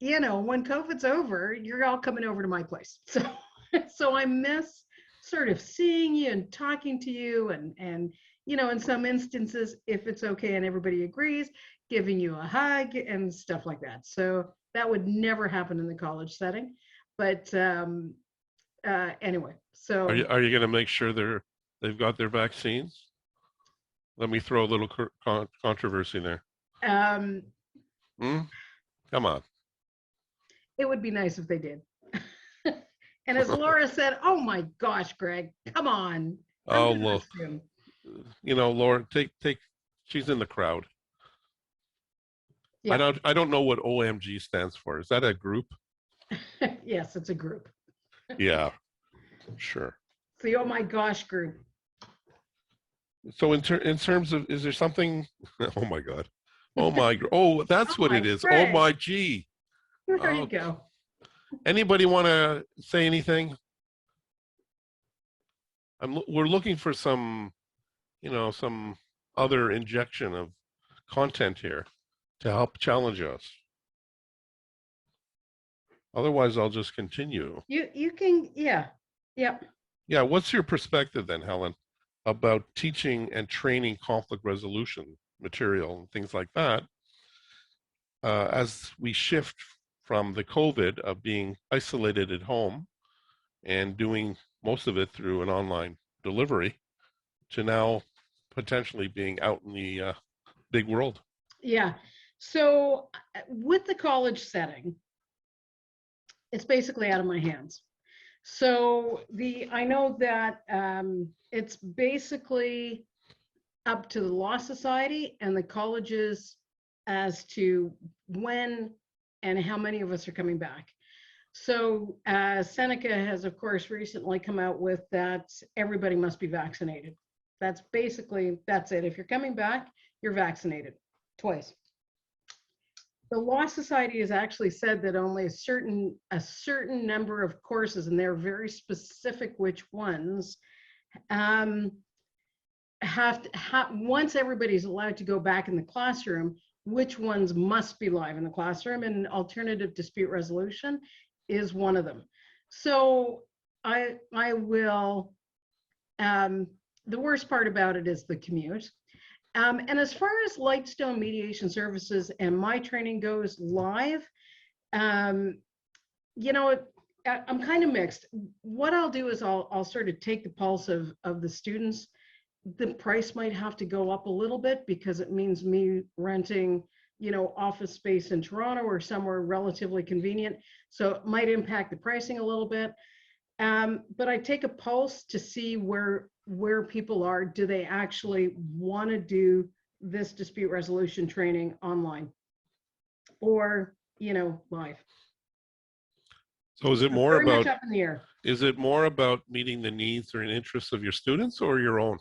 COVID's over, you're all coming over to my place. So I miss sort of seeing you and talking to you, and in some instances, if it's okay and everybody agrees, giving you a hug and stuff like that. So that would never happen in the college setting. But anyway, so are you going to make sure they've got their vaccines? Let me throw a little controversy there. Come on. It would be nice if they did. And as Laura said, oh my gosh, Greg, come on. Oh, look. Laura, take. She's in the crowd. Yeah. I don't know what OMG stands for. Is that a group? Yes, it's a group. Yeah, sure. It's the oh my gosh group. So in terms of, is there something? Oh my God. Oh my. Oh, that's what it is. Greg. Oh my G. There you go. Anybody want to say anything? We're looking for some other injection of content here to help challenge us. Otherwise, I'll just continue. You can, yeah. Yep. Yeah, what's your perspective then, Helen, about teaching and training conflict resolution material and things like that as we shift from the COVID of being isolated at home and doing most of it through an online delivery to now potentially being out in the big world? Yeah. So with the college setting, it's basically out of my hands. So I know that it's basically up to the Law Society and the colleges as to when and how many of us are coming back. So Seneca has, of course, recently come out with that everybody must be vaccinated. That's it. If you're coming back, you're vaccinated twice. The Law Society has actually said that only a certain number of courses, and they're very specific which ones, once everybody's allowed to go back in the classroom, which ones must be live in the classroom, and alternative dispute resolution is one of them. So I will, the worst part about it is the commute. And as far as Lightstone Mediation Services and my training goes live, you know, I'm kind of mixed. What I'll do is I'll sort of take the pulse of the students. The price might have to go up a little bit because it means me renting, you know, office space in Toronto or somewhere relatively convenient. So it might impact the pricing a little bit. But I take a pulse to see where people are. Do they actually want to do this dispute resolution training online or, you know, live? So is it more Very about, much up in the air. is it more about meeting the needs or interests of your students or your own?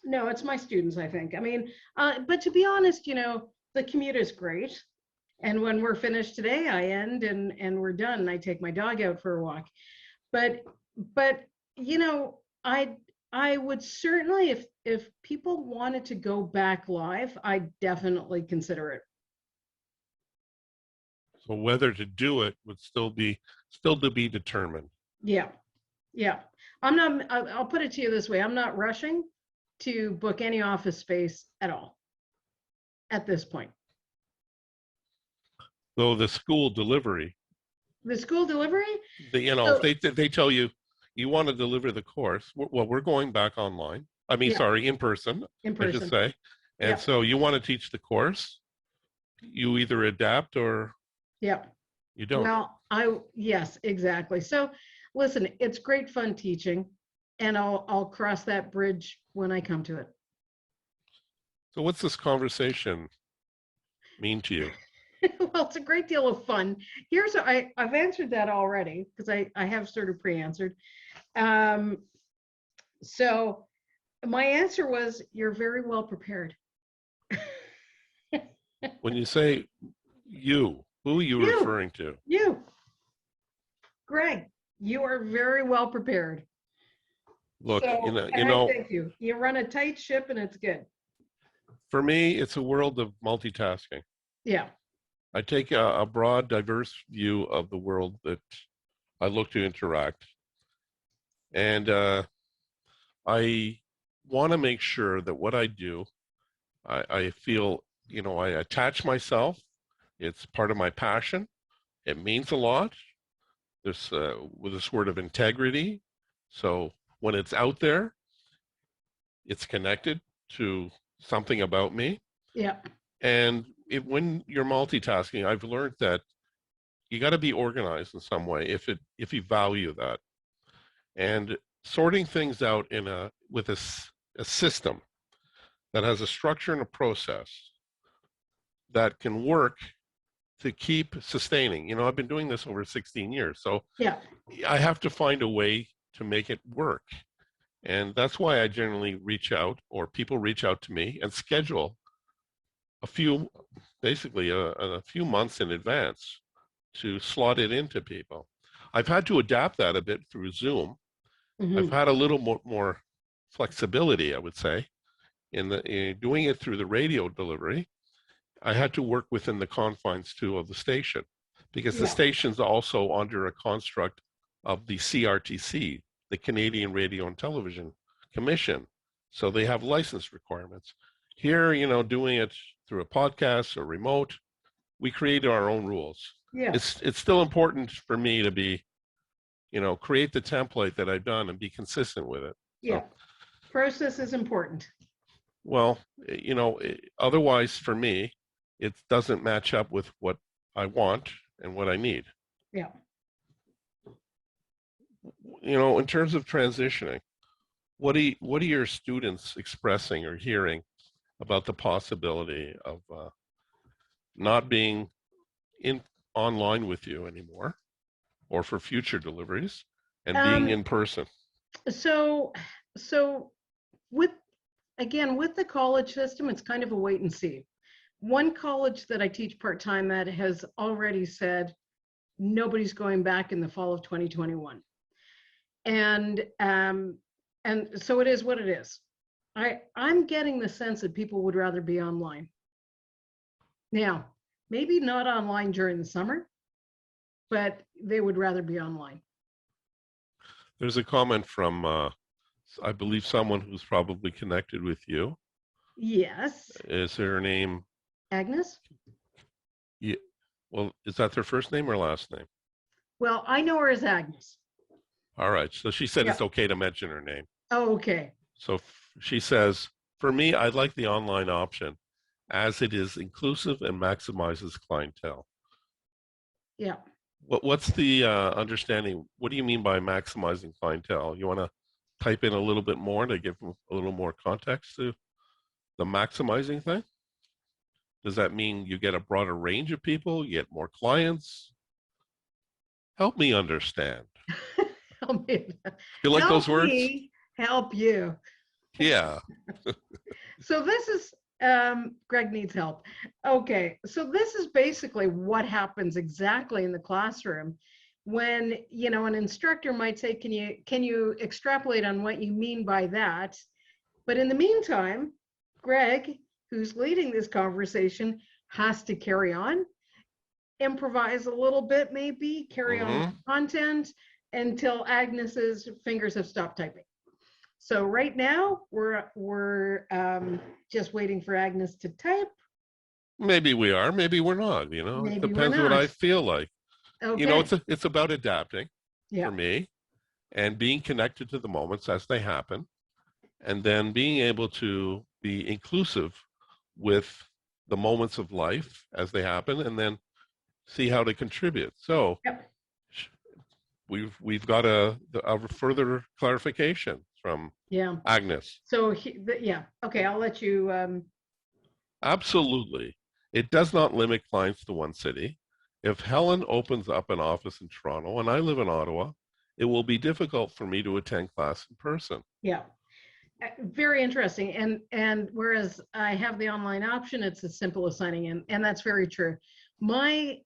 No, it's my students, I think. I mean, but to be honest, you know, the commute is great. And when we're finished today, I end and we're done. And I take my dog out for a walk. But you know, I would certainly, if people wanted to go back live, I'd definitely consider it. So whether to do it would still to be determined. Yeah, yeah. I'll put it to you this way. I'm not rushing to book any office space at all at this point. Though the school delivery, The school delivery? you know, So, if they tell you, you want to deliver the course, well, we're going back online. I mean, yeah, sorry, in person, in I should person. say. And Yeah, so you want to teach the course, you either adapt or yeah. you don't. Well, yes, exactly. So listen, it's great fun teaching, and I'll cross that bridge when I come to it. So what's this conversation mean to you? Well, it's a great deal of fun. I've answered that already because I have sort of pre-answered. So my answer was, you're very well prepared. When you say you, who are you referring to? You, Greg, you are very well prepared. Look, So, and I thank you. You run a tight ship and it's good. for me, it's a world of multitasking. Yeah. I take a broad, diverse view of the world that I look to interact. And I want to make sure that what I do, I feel, you know, I attach myself. It's part of my passion. It means a lot. There's with this word of integrity. So when it's out there, it's connected to something about me. Yeah. And when you're multitasking, I've learned that you got to be organized in some way if you value that. And sorting things out with a system that has a structure and a process that can work to keep sustaining. You know, I've been doing this over 16 years, so yeah, I have to find a way to make it work. And that's why I generally reach out, or people reach out to me and schedule basically a few months in advance to slot it into people. I've had to adapt that a bit through Zoom. I've had a little more flexibility, I would say, in doing it through the radio delivery. I had to work within the confines too of the station, because the station's also under a construct of the CRTC, the Canadian Radio and Television Commission. So they have license requirements. Here, you know, doing it through a podcast or remote, we create our own rules. Yeah. It's still important for me to be, you know, create the template that I've done and be consistent with it. Yeah. So, process is important. Well, you know, otherwise for me, it doesn't match up with what I want and what I need. Yeah. You know, in terms of transitioning, what are your students expressing or hearing about the possibility of not being online with you anymore, or for future deliveries, and being in person? So with the college system, it's kind of a wait and see. one college that I teach part-time at has already said nobody's going back in the fall of 2021. And so it is what it is. I'm getting the sense that people would rather be online. Now, maybe not online during the summer, but they would rather be online. There's a comment from, I believe, someone who's probably connected with you. Yes. Is her name? Agnes? Yeah. Well, is that their first name or last name? Well, I know her as Agnes. All right. So she said Yep. it's okay to mention her name. Oh, okay. So she says, for me, I like the online option as it is inclusive and maximizes clientele. Yeah. What's the understanding? What do you mean by maximizing clientele? You want to type in a little bit more to give a little more context to the maximizing thing? Does that mean you get a broader range of people, you get more clients? Help me understand. Help me. You like those words? Me help you. Yeah. So this is, Greg needs help. Okay, so this is basically what happens exactly in the classroom when, you know, an instructor might say, can you extrapolate on what you mean by that? But in the meantime, Greg, who's leading this conversation, has to carry on, improvise a little bit, maybe carry on with content until Agnes's fingers have stopped typing. So right now we're just waiting for Agnes to type. Maybe we are, maybe we're not, you know, Maybe it depends what I feel like. Okay. You know, it's about adapting Yeah. for me and being connected to the moments as they happen, and then being able to be inclusive with the moments of life as they happen, and then see how to contribute. So Yep. we've got a further clarification from Agnes. So yeah, okay, I'll let you. Absolutely. It does not limit clients to one city. If Helen opens up an office in Toronto and I live in Ottawa, it will be difficult for me to attend class in person. Yeah. Very interesting. And whereas I have the online option, it's as simple as signing in. And that's very true. My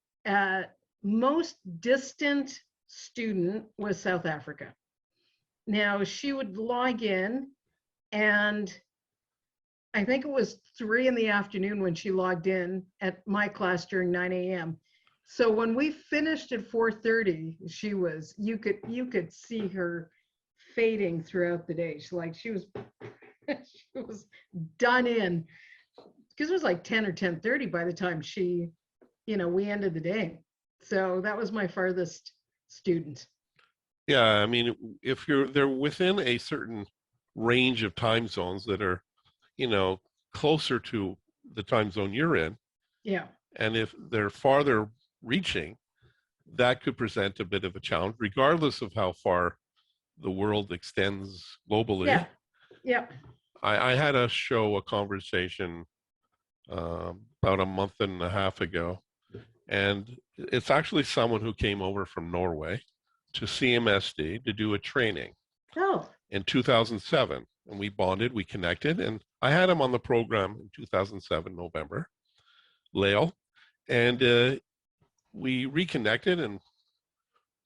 most distant student was South Africa. Now she would log in, and I think it was 3 p.m. when she logged in at my class during 9 a.m. So when we finished at 4:30, she was, you could see her fading throughout the day. She was done in, because it was like 10 or 10:30 by the time she, we ended the day. So that was my farthest student. Yeah, I mean, if they're within a certain range of time zones that are, closer to the time zone you're in. Yeah. And if they're farther reaching, that could present a bit of a challenge, regardless of how far the world extends globally. Yeah. Yeah. I had a conversation about a month and a half ago, and it's actually someone who came over from Norway to CMSD to do a training in 2007. And we bonded, we connected, and I had him on the program in 2007, November, Lael, and we reconnected, and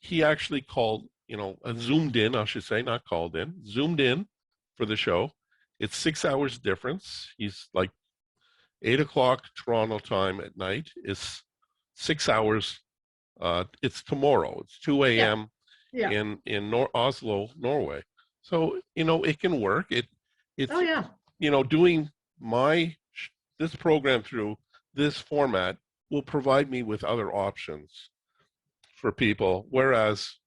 he actually called, zoomed in, I should say, not called in, zoomed in for the show. It's 6 hours difference. He's like 8 o'clock Toronto time at night. It's 6 hours. It's tomorrow. It's 2 a.m. in Oslo, Norway. So, it can work. It's doing this program through this format will provide me with other options for people. Whereas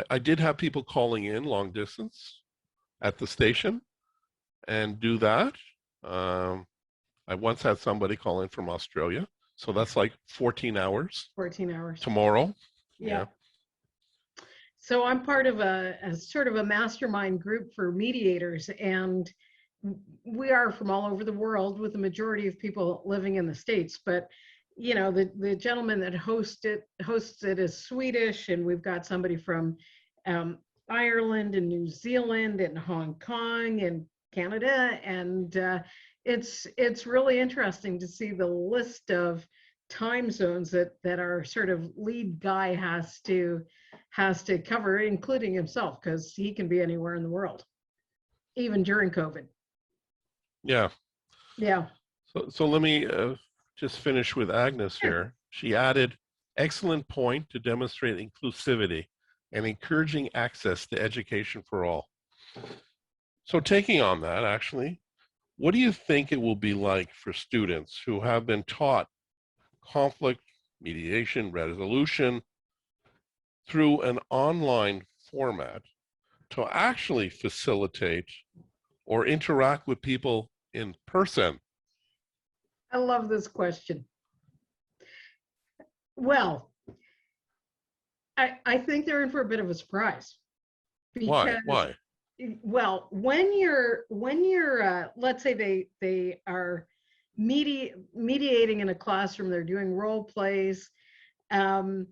I did have people calling in long distance at the station and do that. I once had somebody call in from Australia. So that's like 14 hours. 14 hours. Tomorrow. Yeah. So I'm part of a sort of a mastermind group for mediators, and we are from all over the world, with the majority of people living in the States. But, the gentleman that hosts it is Swedish, and we've got somebody from Ireland and New Zealand and Hong Kong and Canada, and it's really interesting to see the list of time zones that our sort of lead guy has to cover, including himself, because he can be anywhere in the world, even during COVID. Yeah. Yeah. So let me just finish with Agnes here. She added, excellent point to demonstrate inclusivity and encouraging access to education for all. So taking on that, actually, what do you think it will be like for students who have been taught conflict, mediation, resolution through an online format to actually facilitate or interact with people in person? I love this question. Well, I think they're in for a bit of a surprise because, Why? well, when you're let's say they are mediating in a classroom, they're doing role plays, and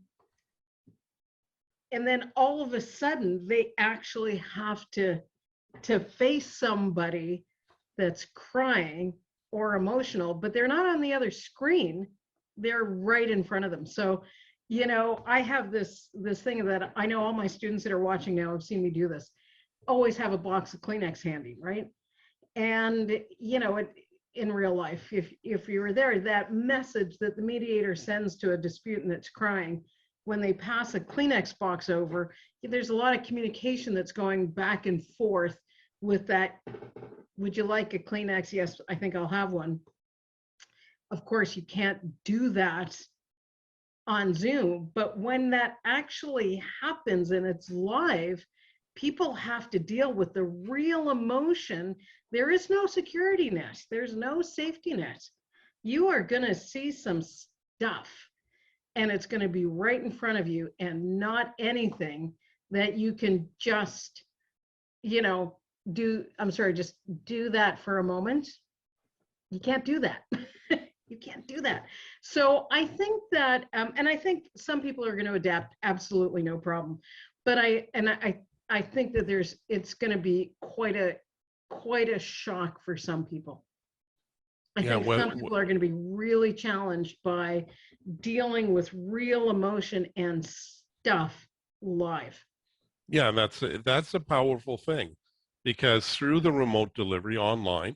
then all of a sudden they actually have to face somebody that's crying or emotional, but they're not on the other screen, they're right in front of them. So, you know, I have this thing that I know all my students that are watching now have seen me do this, always have a box of Kleenex handy, right? And, you know, in real life, if you were there, that message that the mediator sends to a dispute that's crying, when they pass a Kleenex box over, there's a lot of communication that's going back and forth with that. Would you like a Kleenex? Yes, I think I'll have one. Of course, you can't do that on Zoom, but when that actually happens and it's live, people have to deal with the real emotion. There is no security net. There's no safety net. You are going to see some stuff, and it's going to be right in front of you, and not anything that you can just, you know, just do that for a moment. You can't do that. You can't do that. So I think that, and I think some people are going to adapt, absolutely no problem. But I think that it's going to be quite a shock for some people. I think some people are going to be really challenged by dealing with real emotion and stuff live. Yeah, and that's a powerful thing, because through the remote delivery online,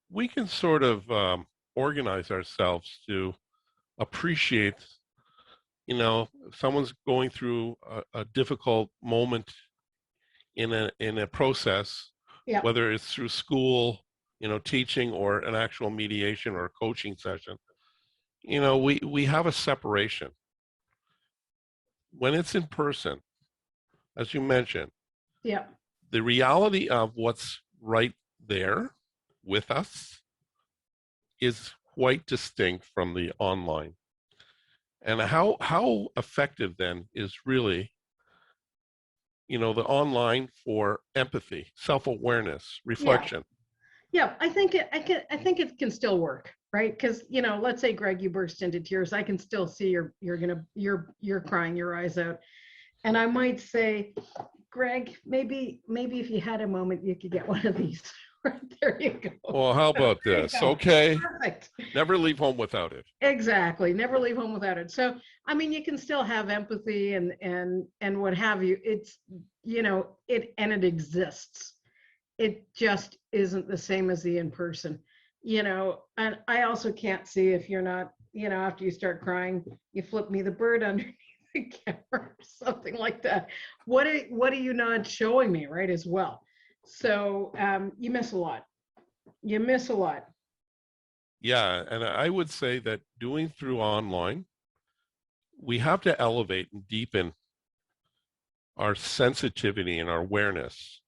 we can sort of organize ourselves to appreciate, you know, if someone's going through a difficult moment in a process, Yeah. whether it's through school, you know, teaching, or an actual mediation or a coaching session. You know, we have a separation. When it's in person, as you mentioned, Yeah. the reality of what's right there with us is quite distinct from the online. And how effective then is really, you know, the online for empathy, self-awareness, reflection? Yeah, I think it can still work, right? Because, you know, let's say, Greg, you burst into tears. I can still see you're crying your eyes out, and I might say, Greg, maybe if you had a moment, you could get one of these. Right, there you go. Well, how about this? Okay. Perfect. Never leave home without it. Exactly. Never leave home without it. So, I mean, you can still have empathy and what have you. It's, you know, it exists. It just isn't the same as the in-person, you know. And I also can't see if you're not, you know, after you start crying, you flip me the bird underneath the camera or something like that. What are you not showing me, right, as well? So you miss a lot. You miss a lot. Yeah, and I would say that doing through online, we have to elevate and deepen our sensitivity and our awareness.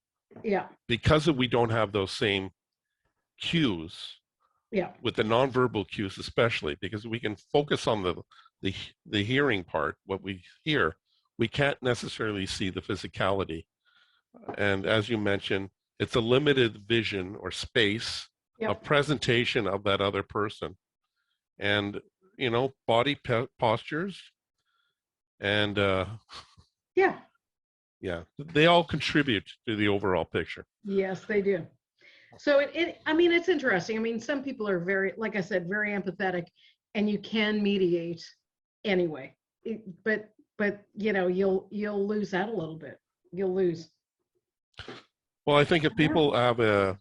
Yeah. Because we don't have those same cues. Yeah. With the nonverbal cues, especially, because we can focus on the hearing part, what we hear. We can't necessarily see the physicality. And as you mentioned, it's a limited vision or space of presentation of that other person. And, you know, body postures and yeah, they all contribute to the overall picture. Yes, they do. So I mean, it's interesting. I mean, some people are very, like I said, very empathetic, and you can mediate anyway. But you know, you'll lose that a little bit. You'll lose. Well, I think if Yeah. people have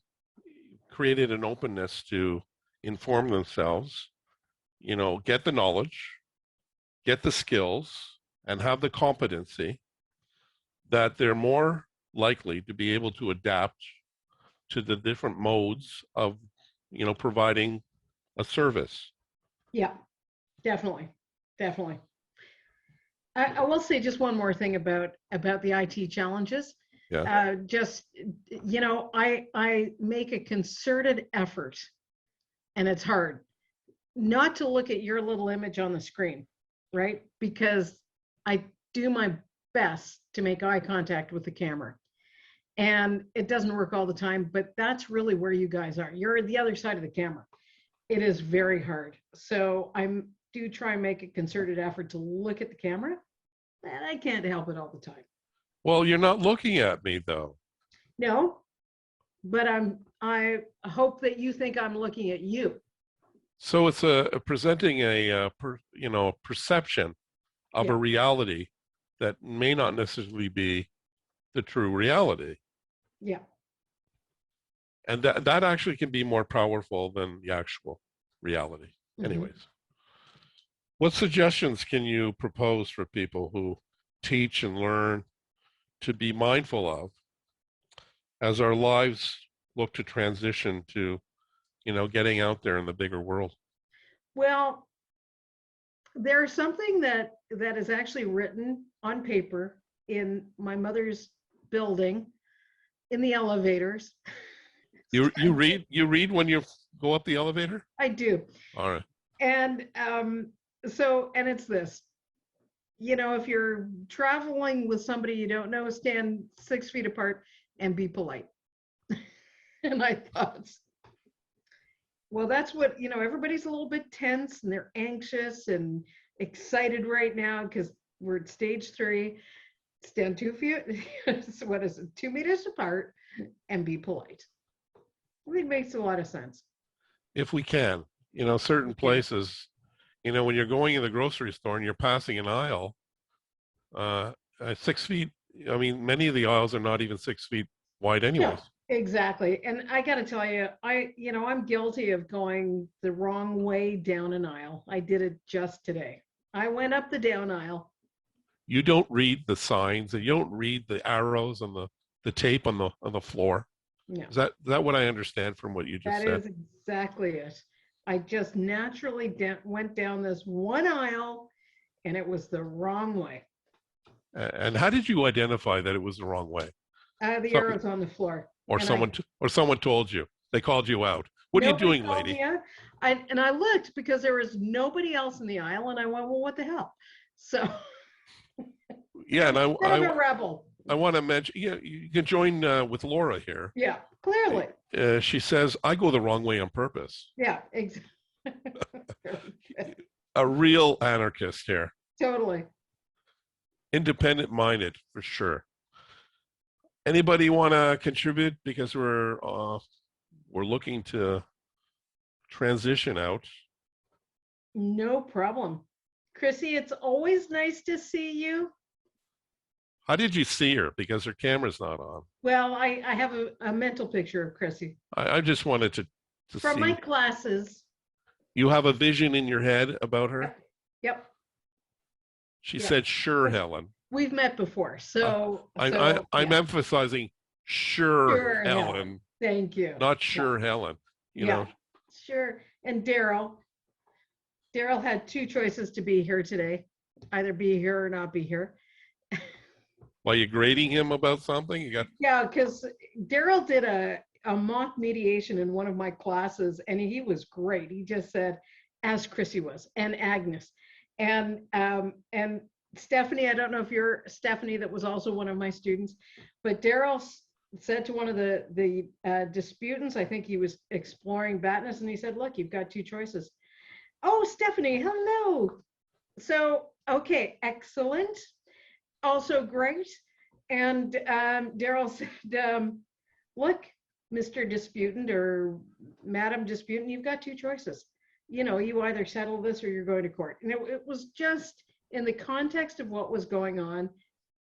created an openness to inform themselves, you know, get the knowledge, get the skills, and have the competency, that they're more likely to be able to adapt to the different modes of, you know, providing a service. Yeah, definitely, definitely. I will say just one more thing about the IT challenges. Yeah. Just, you know, I make a concerted effort, and it's hard, not to look at your little image on the screen, right? Because I do my best to make eye contact with the camera. And it doesn't work all the time, but that's really where you guys are. You're the other side of the camera. It is very hard. So I do try and make a concerted effort to look at the camera, and I can't help it all the time. Well, you're not looking at me though. No, but I hope that you think I'm looking at you. So it's presenting a you know, perception of a Yeah. reality that may not necessarily be the true reality. Yeah. And that actually can be more powerful than the actual reality. Mhm. Anyways, what suggestions can you propose for people who teach and learn to be mindful of as our lives look to transition to, you know, getting out there in the bigger world? Well, there's something that is actually written on paper in my mother's building in the elevators. You read when you go up the elevator? I do. All right. And and it's this, you know, if you're traveling with somebody you don't know, stand 6 feet apart and be polite. And I thought, well, that's what, you know, everybody's a little bit tense and they're anxious and excited right now because we're at stage 3. Stand 2 feet, so what is it, 2 meters apart, and be polite. I think it makes a lot of sense. If we can, you know, certain places, you know, when you're going in the grocery store and you're passing an aisle, 6 feet, I mean, many of the aisles are not even 6 feet wide anyways. No, exactly. And I got to tell you, I'm guilty of going the wrong way down an aisle. I did it just today. I went up the down aisle. You don't read the signs and you don't read the arrows on the tape on the floor. No, Is that what I understand from what you just that said? is exactly it. I just naturally went down this one aisle, and it was the wrong way. And how did you identify that it was the wrong way? The arrow's on the floor. Or someone told you. They called you out. What are you doing, lady? I looked because there was nobody else in the aisle, and I went, well, what the hell? So yeah, and I'm a rebel. I want to mention, yeah, you can join with Laura here. Yeah, clearly. She says, I go the wrong way on purpose. Yeah, exactly. A real anarchist here. Totally. Independent minded, for sure. Anybody want to contribute? Because we're looking to transition out. No problem. Chrissy, it's always nice to see you. How did you see her? Because her camera's not on. Well, I have a mental picture of Chrissy. I just wanted to From see. my classes. You have a vision in your head about her? Yep. She said, sure, Helen. We've met before, so. I'm emphasizing sure, Helen. Thank you. Not sure, Helen. You know. Sure. And Daryl had 2 choices to be here today, either be here or not be here. Why, you grading him about something? Yeah, because Daryl did a mock mediation in one of my classes, and he was great. He just said, as Chrissy was, and Agnes, and Stephanie. I don't know if you're Stephanie, that was also one of my students, but Daryl said to one of the disputants, I think he was exploring Batness, and he said, look, you've got 2 choices. Oh, Stephanie, hello. So, okay, excellent. Also great. And Daryl said, look, Mr. Disputant or Madam Disputant, you've got two choices. You either settle this or you're going to court. And it was just in the context of what was going on,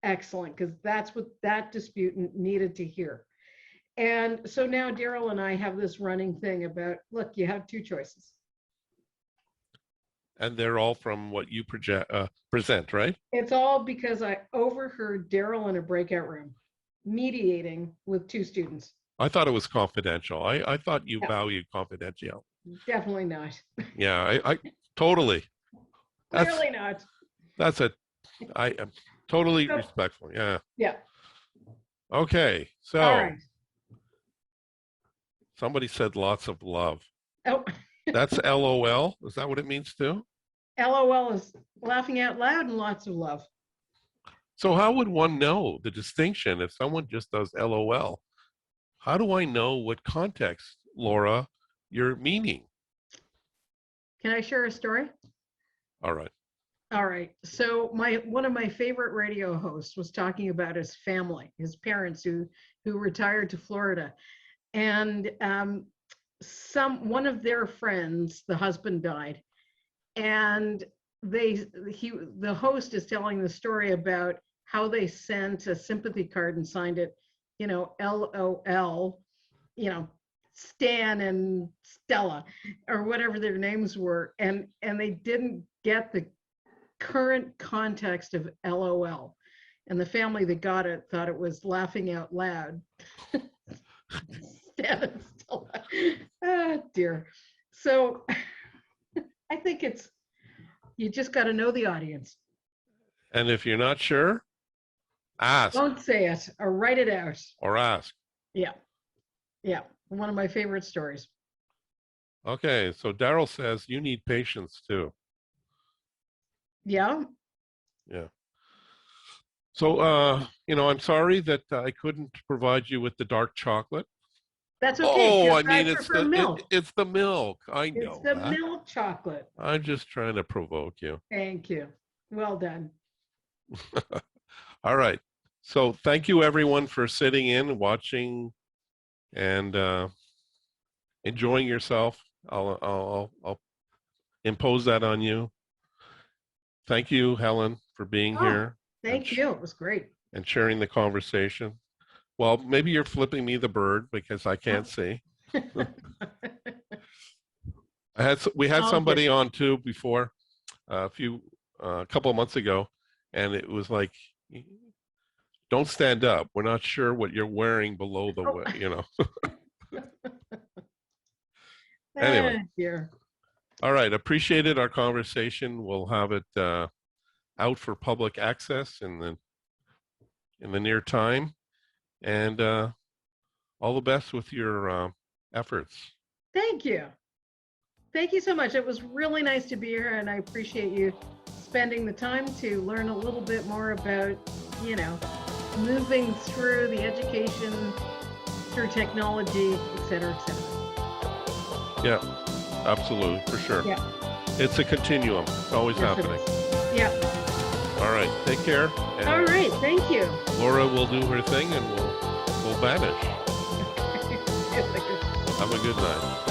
excellent, because that's what that disputant needed to hear. And so now Daryl and I have this running thing about, look, you have two choices. And they're all from what you present, right? It's all because I overheard Daryl in a breakout room mediating with two students. I thought it was confidential. I thought you valued confidentiality. Definitely not. Yeah, I totally. Clearly not. I am totally respectful. Yeah. Yeah. Okay. So all right. Somebody said lots of love. Oh. That's LOL. Is that what it means too? LOL is laughing out loud and lots of love. So how would one know the distinction if someone just does LOL? How do I know what context, Laura, you're meaning? Can I share a story? All right. All right. So one of my favorite radio hosts was talking about his family, his parents who retired to Florida. And one of their friends, the husband died. And the host is telling the story about how they sent a sympathy card and signed it, LOL, Stan and Stella or whatever their names were. And they didn't get the current context of LOL. And the family that got it thought it was laughing out loud. Stan and Stella. Oh, dear. So I think you just got to know the audience. And if you're not sure, ask. Don't say it or write it out. Or ask. Yeah. Yeah. One of my favorite stories. Okay. So Daryl says you need patience too. Yeah. Yeah. So, I'm sorry that I couldn't provide you with the dark chocolate. That's okay. Oh, I mean, it's the milk. It's the milk. I know. It's the milk chocolate. I'm just trying to provoke you. Thank you. Well done. All right. So thank you everyone for sitting in, watching, and enjoying yourself. I'll impose that on you. Thank you, Helen, for being here. Thank you. It was great. And sharing the conversation. Well, maybe you're flipping me the bird because I can't see. We had somebody on too before, a couple of months ago, and it was like, don't stand up. We're not sure what you're wearing below the, Anyway. Dear. All right. Appreciated our conversation. We'll have it out for public access in the near time. And all the best with your efforts. Thank you. Thank you so much. It was really nice to be here, and I appreciate you spending the time to learn a little bit more about, moving through the education, through technology, et cetera, et cetera. Yeah, absolutely, for sure. Yeah. It's a continuum. It's always happening. Yeah. All right. Take care. All right. Thank you. Laura will do her thing and we'll vanish. Have a good night.